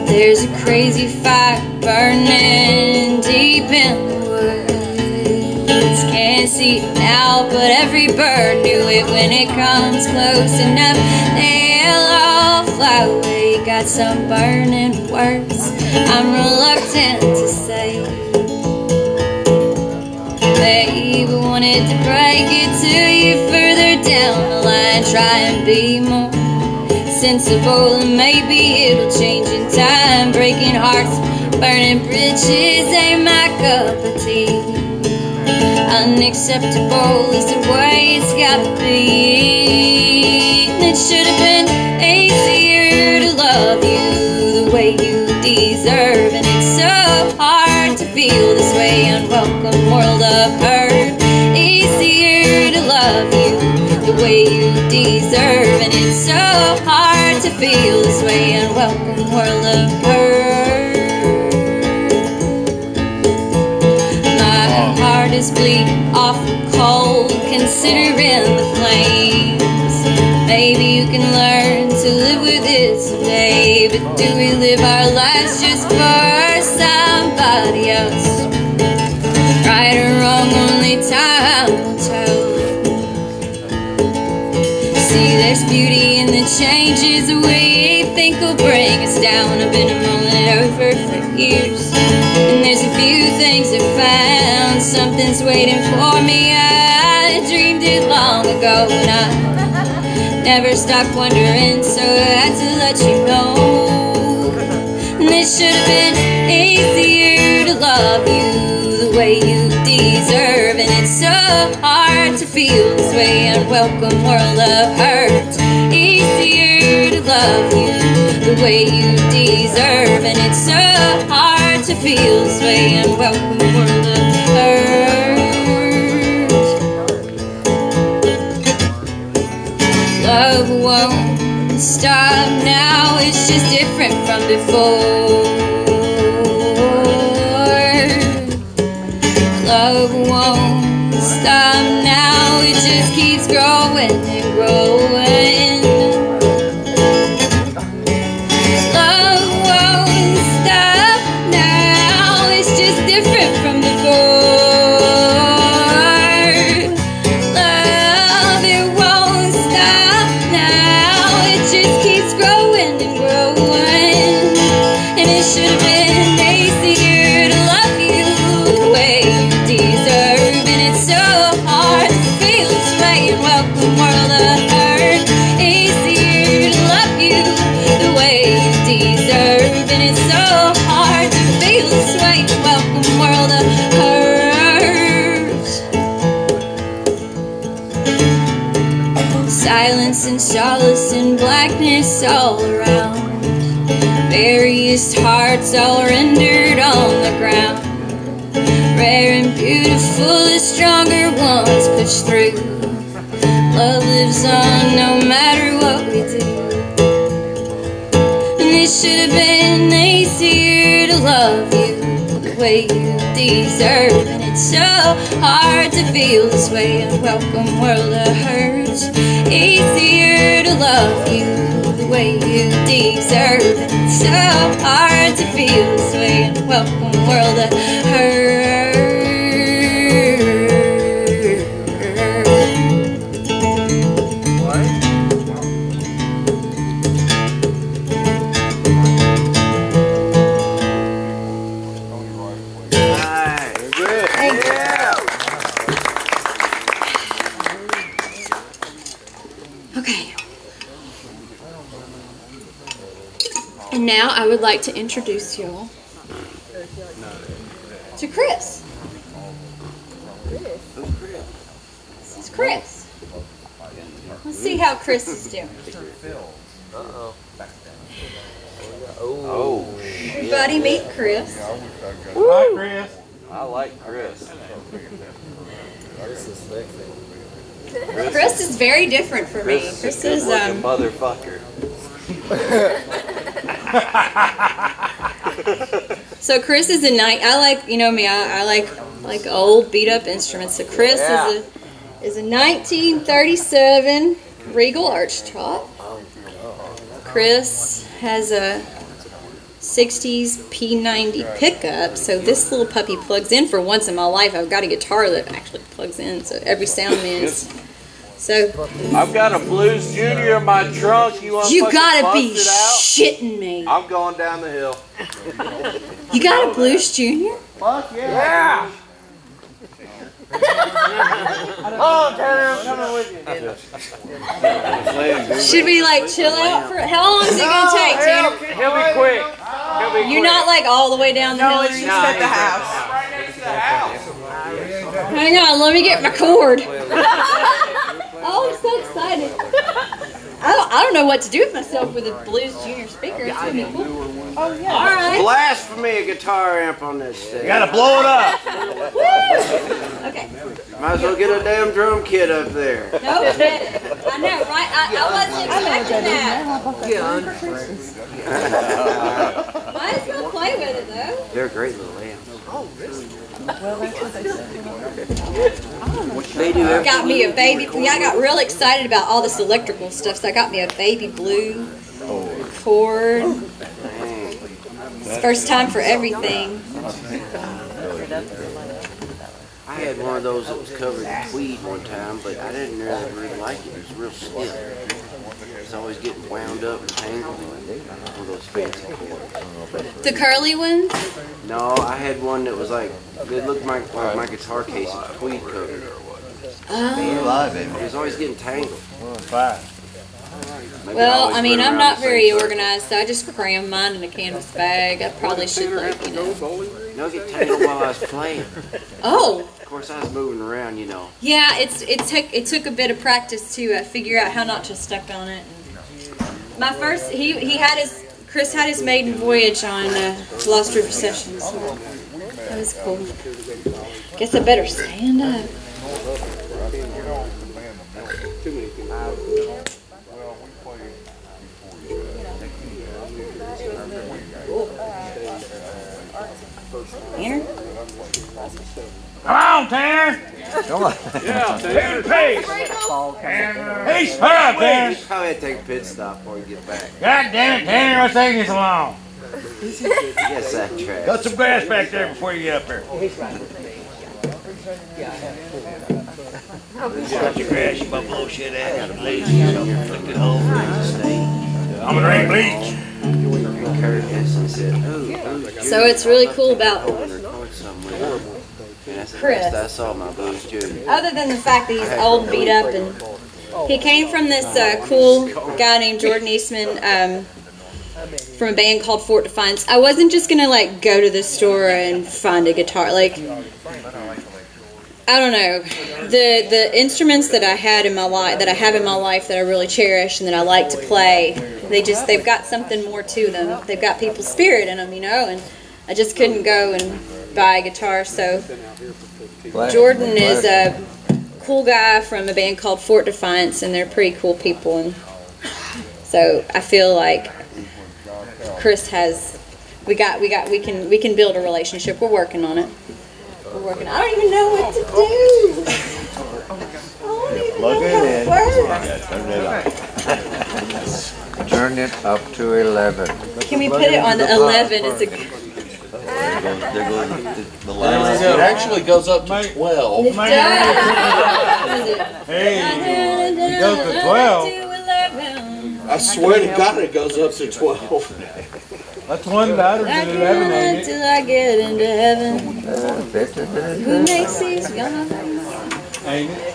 There's a crazy fire burning deep in the woods. Can't see it now, but every bird knew it when it comes close enough. They'll all fly away. Got some burning words I'm reluctant to say. Baby, wanted to break it to you further down the line. Try and be more sensible, and maybe it'll change in time. Breaking hearts, burning bridges ain't my cup of tea. Unacceptable is the way it's gotta be. It should have been easier to love you the way you deserve, and it's so hard to feel this way. Unwelcome world of hurt. Easier to love you the way you deserve, and it's so hard to feel this way. Unwelcome world of hurt. My heart is bleeding awful cold, considering the flames. Maybe you can learn to live with it someday, but do we live our lives just for somebody else? Right or wrong, only time will tell. See, there's beauty in the changes we think will bring us down. I've been mulling it over for years, and there's a few things I found. Something's waiting for me. I dreamed it long ago, and I never stopped wondering, so I had to let you know. And it should have been easier to love you the way you deserve, and it's so hard to feel this way. Unwelcome world of hurt. Easier to love you the way you deserve, and it's so hard to feel this way. Unwelcome world of hurt. stop now, it's just different from before. Love won't stop now, it just keeps growing and growing. Love won't stop now, it's just different from before. Love, it won't stop now, it just keeps growing and growing. And it should have been easier to love you the way you deserve. And it's so hard to feel this way and welcome world of hurt. Easier to love you the way you deserve. And it's so hard to feel this way and welcome world of hurt. Silence and solace and blackness all around. Various hearts all rendered on the ground. Rare and beautiful, the stronger ones push through. Love lives on no matter what we do. And it should have been easier to love you the way you deserve. And it's so hard to feel this way and welcome world of hurts. Easier to love you the way you deserve. And it's so hard to feel this way and welcome world of hurt. Okay. And now I would like to introduce y'all to Chris. This is Chris. Let's see how Chris is doing. Oh, Everybody meet Chris. Hi, Chris. I like Chris. Chris is very different from me. Chris is motherfucker. So Chris is a night. I like, you know me. I like old beat up instruments. So Chris is a 1937 Regal Archtop. Chris has a 60s P90 pickup. So this little puppy plugs in. For once in my life, I've got a guitar that actually plugs in. So every sound means. So I've got a Blues Junior in my trunk. You gotta be shitting me. I'm going down the hill. You got a Blues Junior? Fuck yeah! Oh, Tanner, I'm coming with you. Should we like chill out for? How long is it gonna take, Tanner? He'll be quick. You're not like all the way down the hill. She's at the house. Right next to the house. Hang on, let me get my cord. Oh, I'm so excited. I don't know what to do with myself with a Blues Junior speaker. It's gonna be cool. Oh yeah. All right. Blast for me a guitar amp on this thing. You gotta blow it up. Woo! Okay. Might as well get a damn drum kit up there. No kidding. I know, right? I wasn't expecting that. Might as well play with it though. They're great little amps. Oh, really? Well, that's what they said. They do everything. Got me a baby. I got real excited about all this electrical stuff, so I got me a baby blue cord. It's first time for everything. I had one of those that was covered in tweed one time, but I didn't really like it. It was real stiff. It's always getting wound up and tangled. One of those fancy cords. The curly ones? No, I had one that was like, it looked like my guitar case was tweed covered. It was always getting tangled. Well, I mean, I'm not very organized, so I just cram mine in a canvas bag. I probably should, like, you know. No, get tangled while I was playing. Oh. Of course, I was moving around, you know. Yeah, it took a bit of practice to figure out how not to stuck on it. My first, Chris had his maiden voyage on Lost River Sessions. So that was cool. Guess I better stand up. Tanner? Come on, Tanner. Come on. Yeah, Tanner. Pace. Pace. Hurry up, Tanner. You probably had to take a pit stop before you get back. God damn it, Tanner. What's taking you so long? Yes, that trash. Got some grass back there before you get up here. Got your grass, you buffalo shit ass. Got a bleach in your fucking hole for it to stay. I'm gonna drink bleach. So it's really cool about Chris. I saw my blues too. Other than the fact that he's old and beat up, and he came from this cool guy named Jordan Eastman from a band called Fort Defiance. I wasn't just gonna like go to the store and find a guitar. Like, I don't know, the instruments that I had in my life, that I have in my life, that I really cherish and that I like to play, they've got something more to them. They've got people's spirit in them, you know. And I just couldn't go and buy a guitar. So Jordan is a cool guy from a band called Fort Defiance, and they're pretty cool people. And so I feel like Chris has, we can build a relationship. We're working on it. We're working. I don't even know what to do. Plug it in. Turn it up to 11. Can we put it on the 11? It's a. It actually goes up to 12. It does. Hey, it goes to 12. I swear to God it goes up to 12. That's one louder than 11, ain't it? Till I get into heaven. Who makes these gone? Ain't it?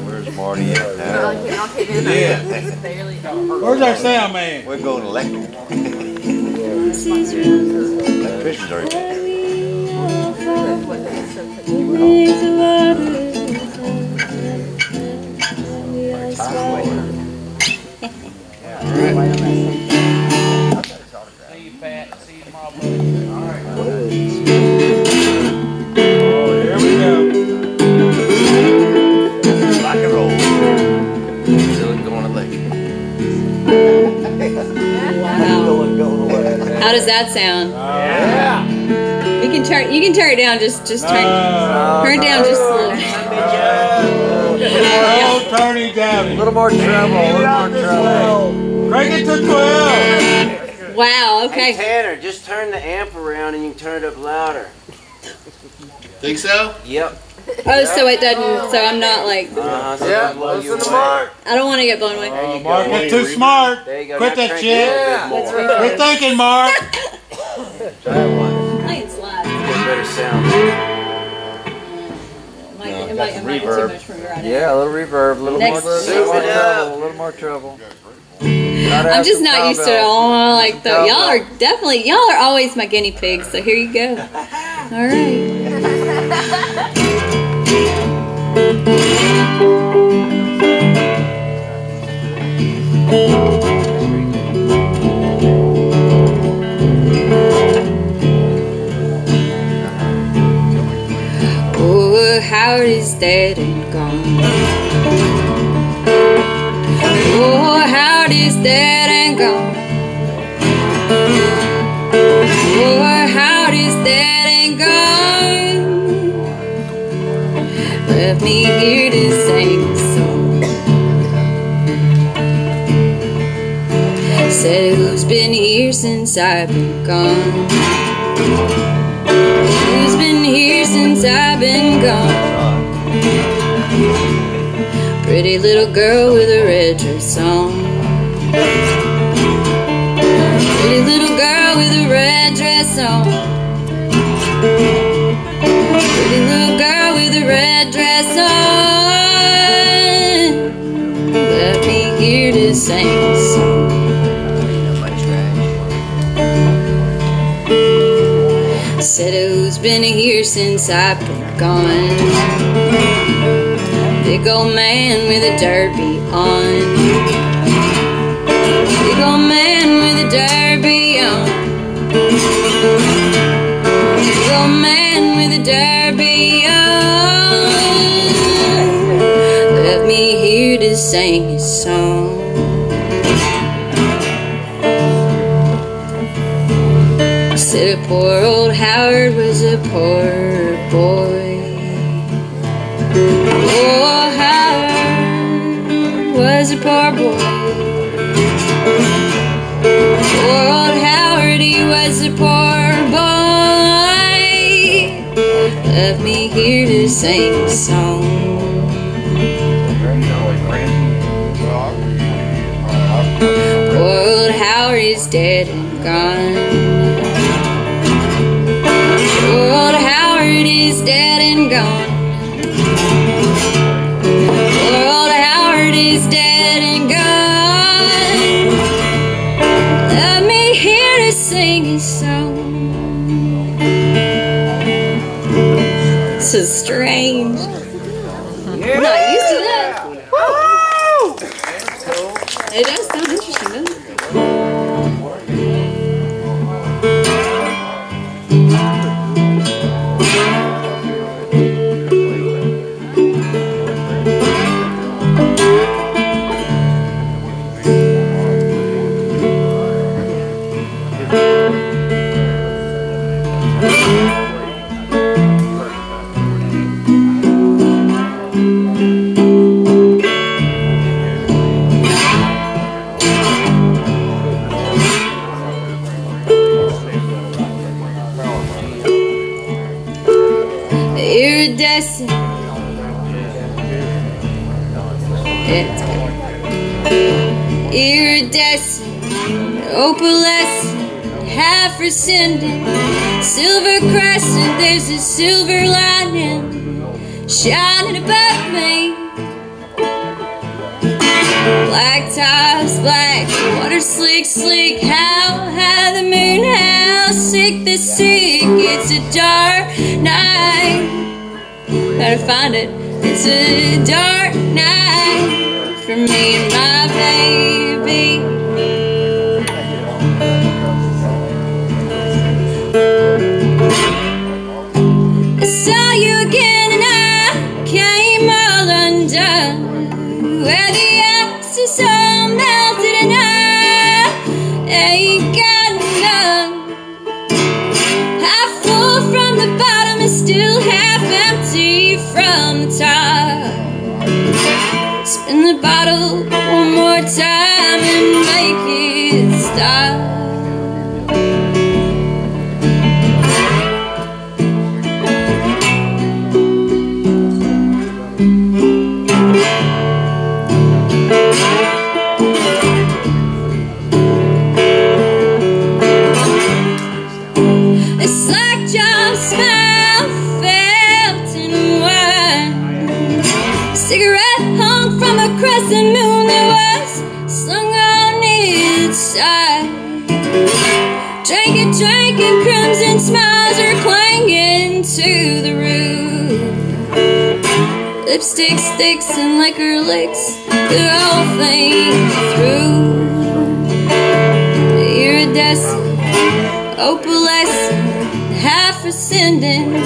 Where's Marty at now? Yeah. Where's our sound man? We're going electric. Electrician's already been Here we go. rock and roll. Still going electric. How does that sound? Yeah. You can turn it down. Just turn it down just a little. Oh, turn it down. A little more treble. Crank it to 12. Wow. Okay. Hey, Tanner, just turn the amp around and you can turn it up louder. Think so? Yep. Oh, so it doesn't. So I'm not like. So listen to Mark. I don't want to get blown away. Mark is too smart. There you go. Quit Now that crank shit. it up a bit more. Quit thinking, Mark. Playing slide. Get better sound. It might be too much for me right now. Yeah, a little reverb, a little Next. more treble, a little more treble. I'm just not used to it all like that. Y'all are always my guinea pigs, so here you go. All right. Oh, Howard is dead and gone. Oh, Howard is dead and gone. Oh, Howard is dead and gone. Left me here to sing a song. Said who's been here since I've been gone? Who's been here since I've been gone? Pretty little girl with a red dress on. Pretty little girl with a red dress on. Pretty little girl with a red dress on. Left me here to sing a song. Said who's been here since I've been gone? Big old man with a derby on. Big old man with a derby on. Big old man with a derby on. Left me here to sing his song. Said a poor old Howard was a poor boy. Oh, Howard was a poor boy. Poor old Howard, he was a poor boy. Left me here to sing a song. Poor old Howard is dead and gone. Poor old Howard is dead and gone. Poor old Howard is dead and gone. Left me here to sing a song. So strange. I'm not used to that. It does sound interesting, doesn't it? Iridescent, iridescent, opalescent, half rescinded, silver crescent. There's a silver lining shining above me. Black tops, black water, slick, slick. How high the moon, how sick the sick. It's a dark night. Gotta find it. It's a dark night for me and my baby. I saw you again and I came all undone. Where the ice is all melted and I ain't got none. Half full from the bottom and still half empty from the top. Spin the bottle one more time and make it stop. It's like John's smile felt in wine. Cigarette hung from a crescent moon that was slung on its side. Drinking, drinking, crimson smiles are clanging to the roof. Lipstick sticks and liquor licks, they're all fading through. Iridescent, opalescent, half ascending,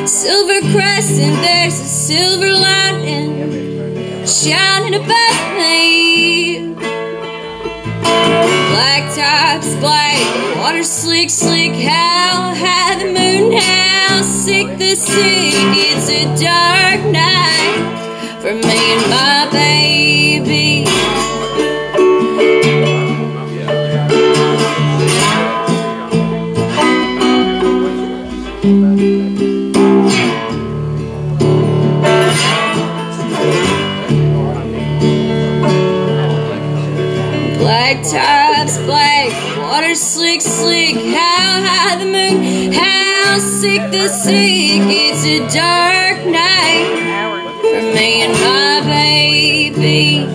silver crescent. There's a silver lining shining above me. Black tops, black water, slick, slick. How high the moon, how sick the sick. It's a dark night for me and my baby. Black tops, black water, slick, slick. How high the moon, how sick the sick. It's a dark night for me and my baby.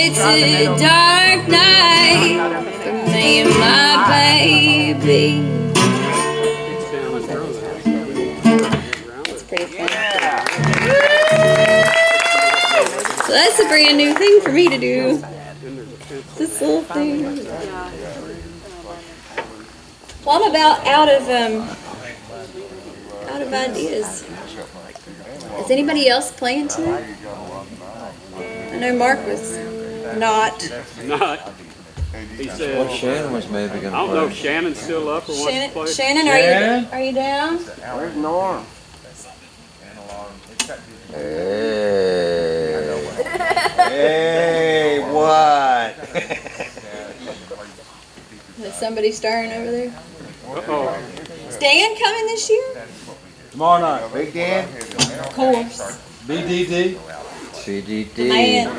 It's a dark night for me and my baby. That's pretty fun. So that's a brand new thing for me to do. This little thing. Well, I'm about out of ideas. Is anybody else playing tonight? I know Mark was not. He said, Shannon was maybe I gonna don't know if Shannon's still up or wants to play. Shannon, are you down? Where's Norm? Hey, what? Is somebody stirring over there? Uh-oh. Is Dan coming this year? Tomorrow night. Big Dan. Of course. BDD. CDD. Man.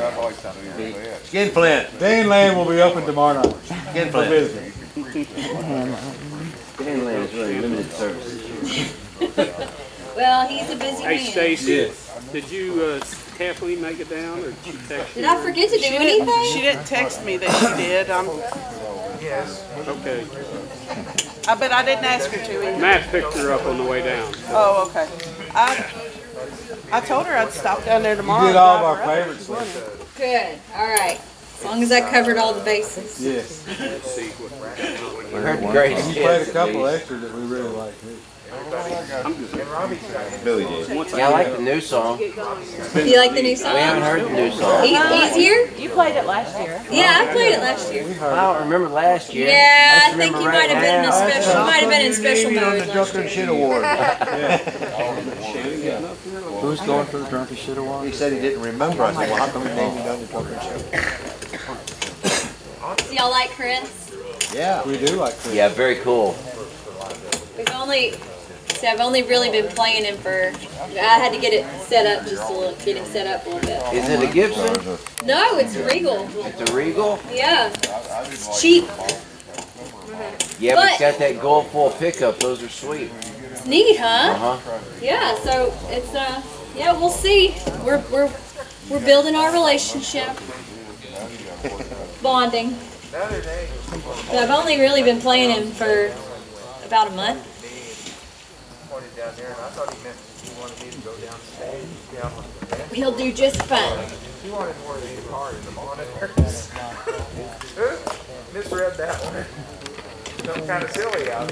Skinflint. Dan Land will be open tomorrow night. Skinflint. Business. Dan Land is really limited services. Well, he's a busy Hey, man. Stacy, did you, Kathleen make it down, or did she text you? Did I forget to do anything? She didn't text me that she did. Okay. But I didn't ask her to either. Matt picked her up on the way down. Oh, okay. I told her I'd stop down there tomorrow. You did all of our favorites. Good. All right. As long as I covered all the bases. Yes. You heard the greatest You played a hits, couple at least. extras that we really liked too. Billy did. Yeah, I like the new song. You like the new song? We haven't heard the new song. Easier? You played it last year. Yeah, I played it last year. I don't remember last year. Yeah, I just think you remember might have been in a special. You might have been in special mode last year. Shit award. Who's going for the drunken shit award? He said he didn't remember. I said, well, how come he named me on the drunken shit? So y'all like Chris? Yeah, we do like Chris. Yeah, very cool. I've only really been playing him for. I had to get it set up just a little, get him set up a little bit. Is it a Gibson? No, it's Regal. It's a Regal? Yeah, it's cheap. Yeah, but it's got that gold full pickup. Those are sweet. It's neat, huh? Uh-huh. Yeah. So it's yeah, we'll see. We're building our relationship, bonding. So I've only really been playing him for about a month. He'll do just fine. He wanted more than a car in the monitor. Misread that one. Something kind of silly out.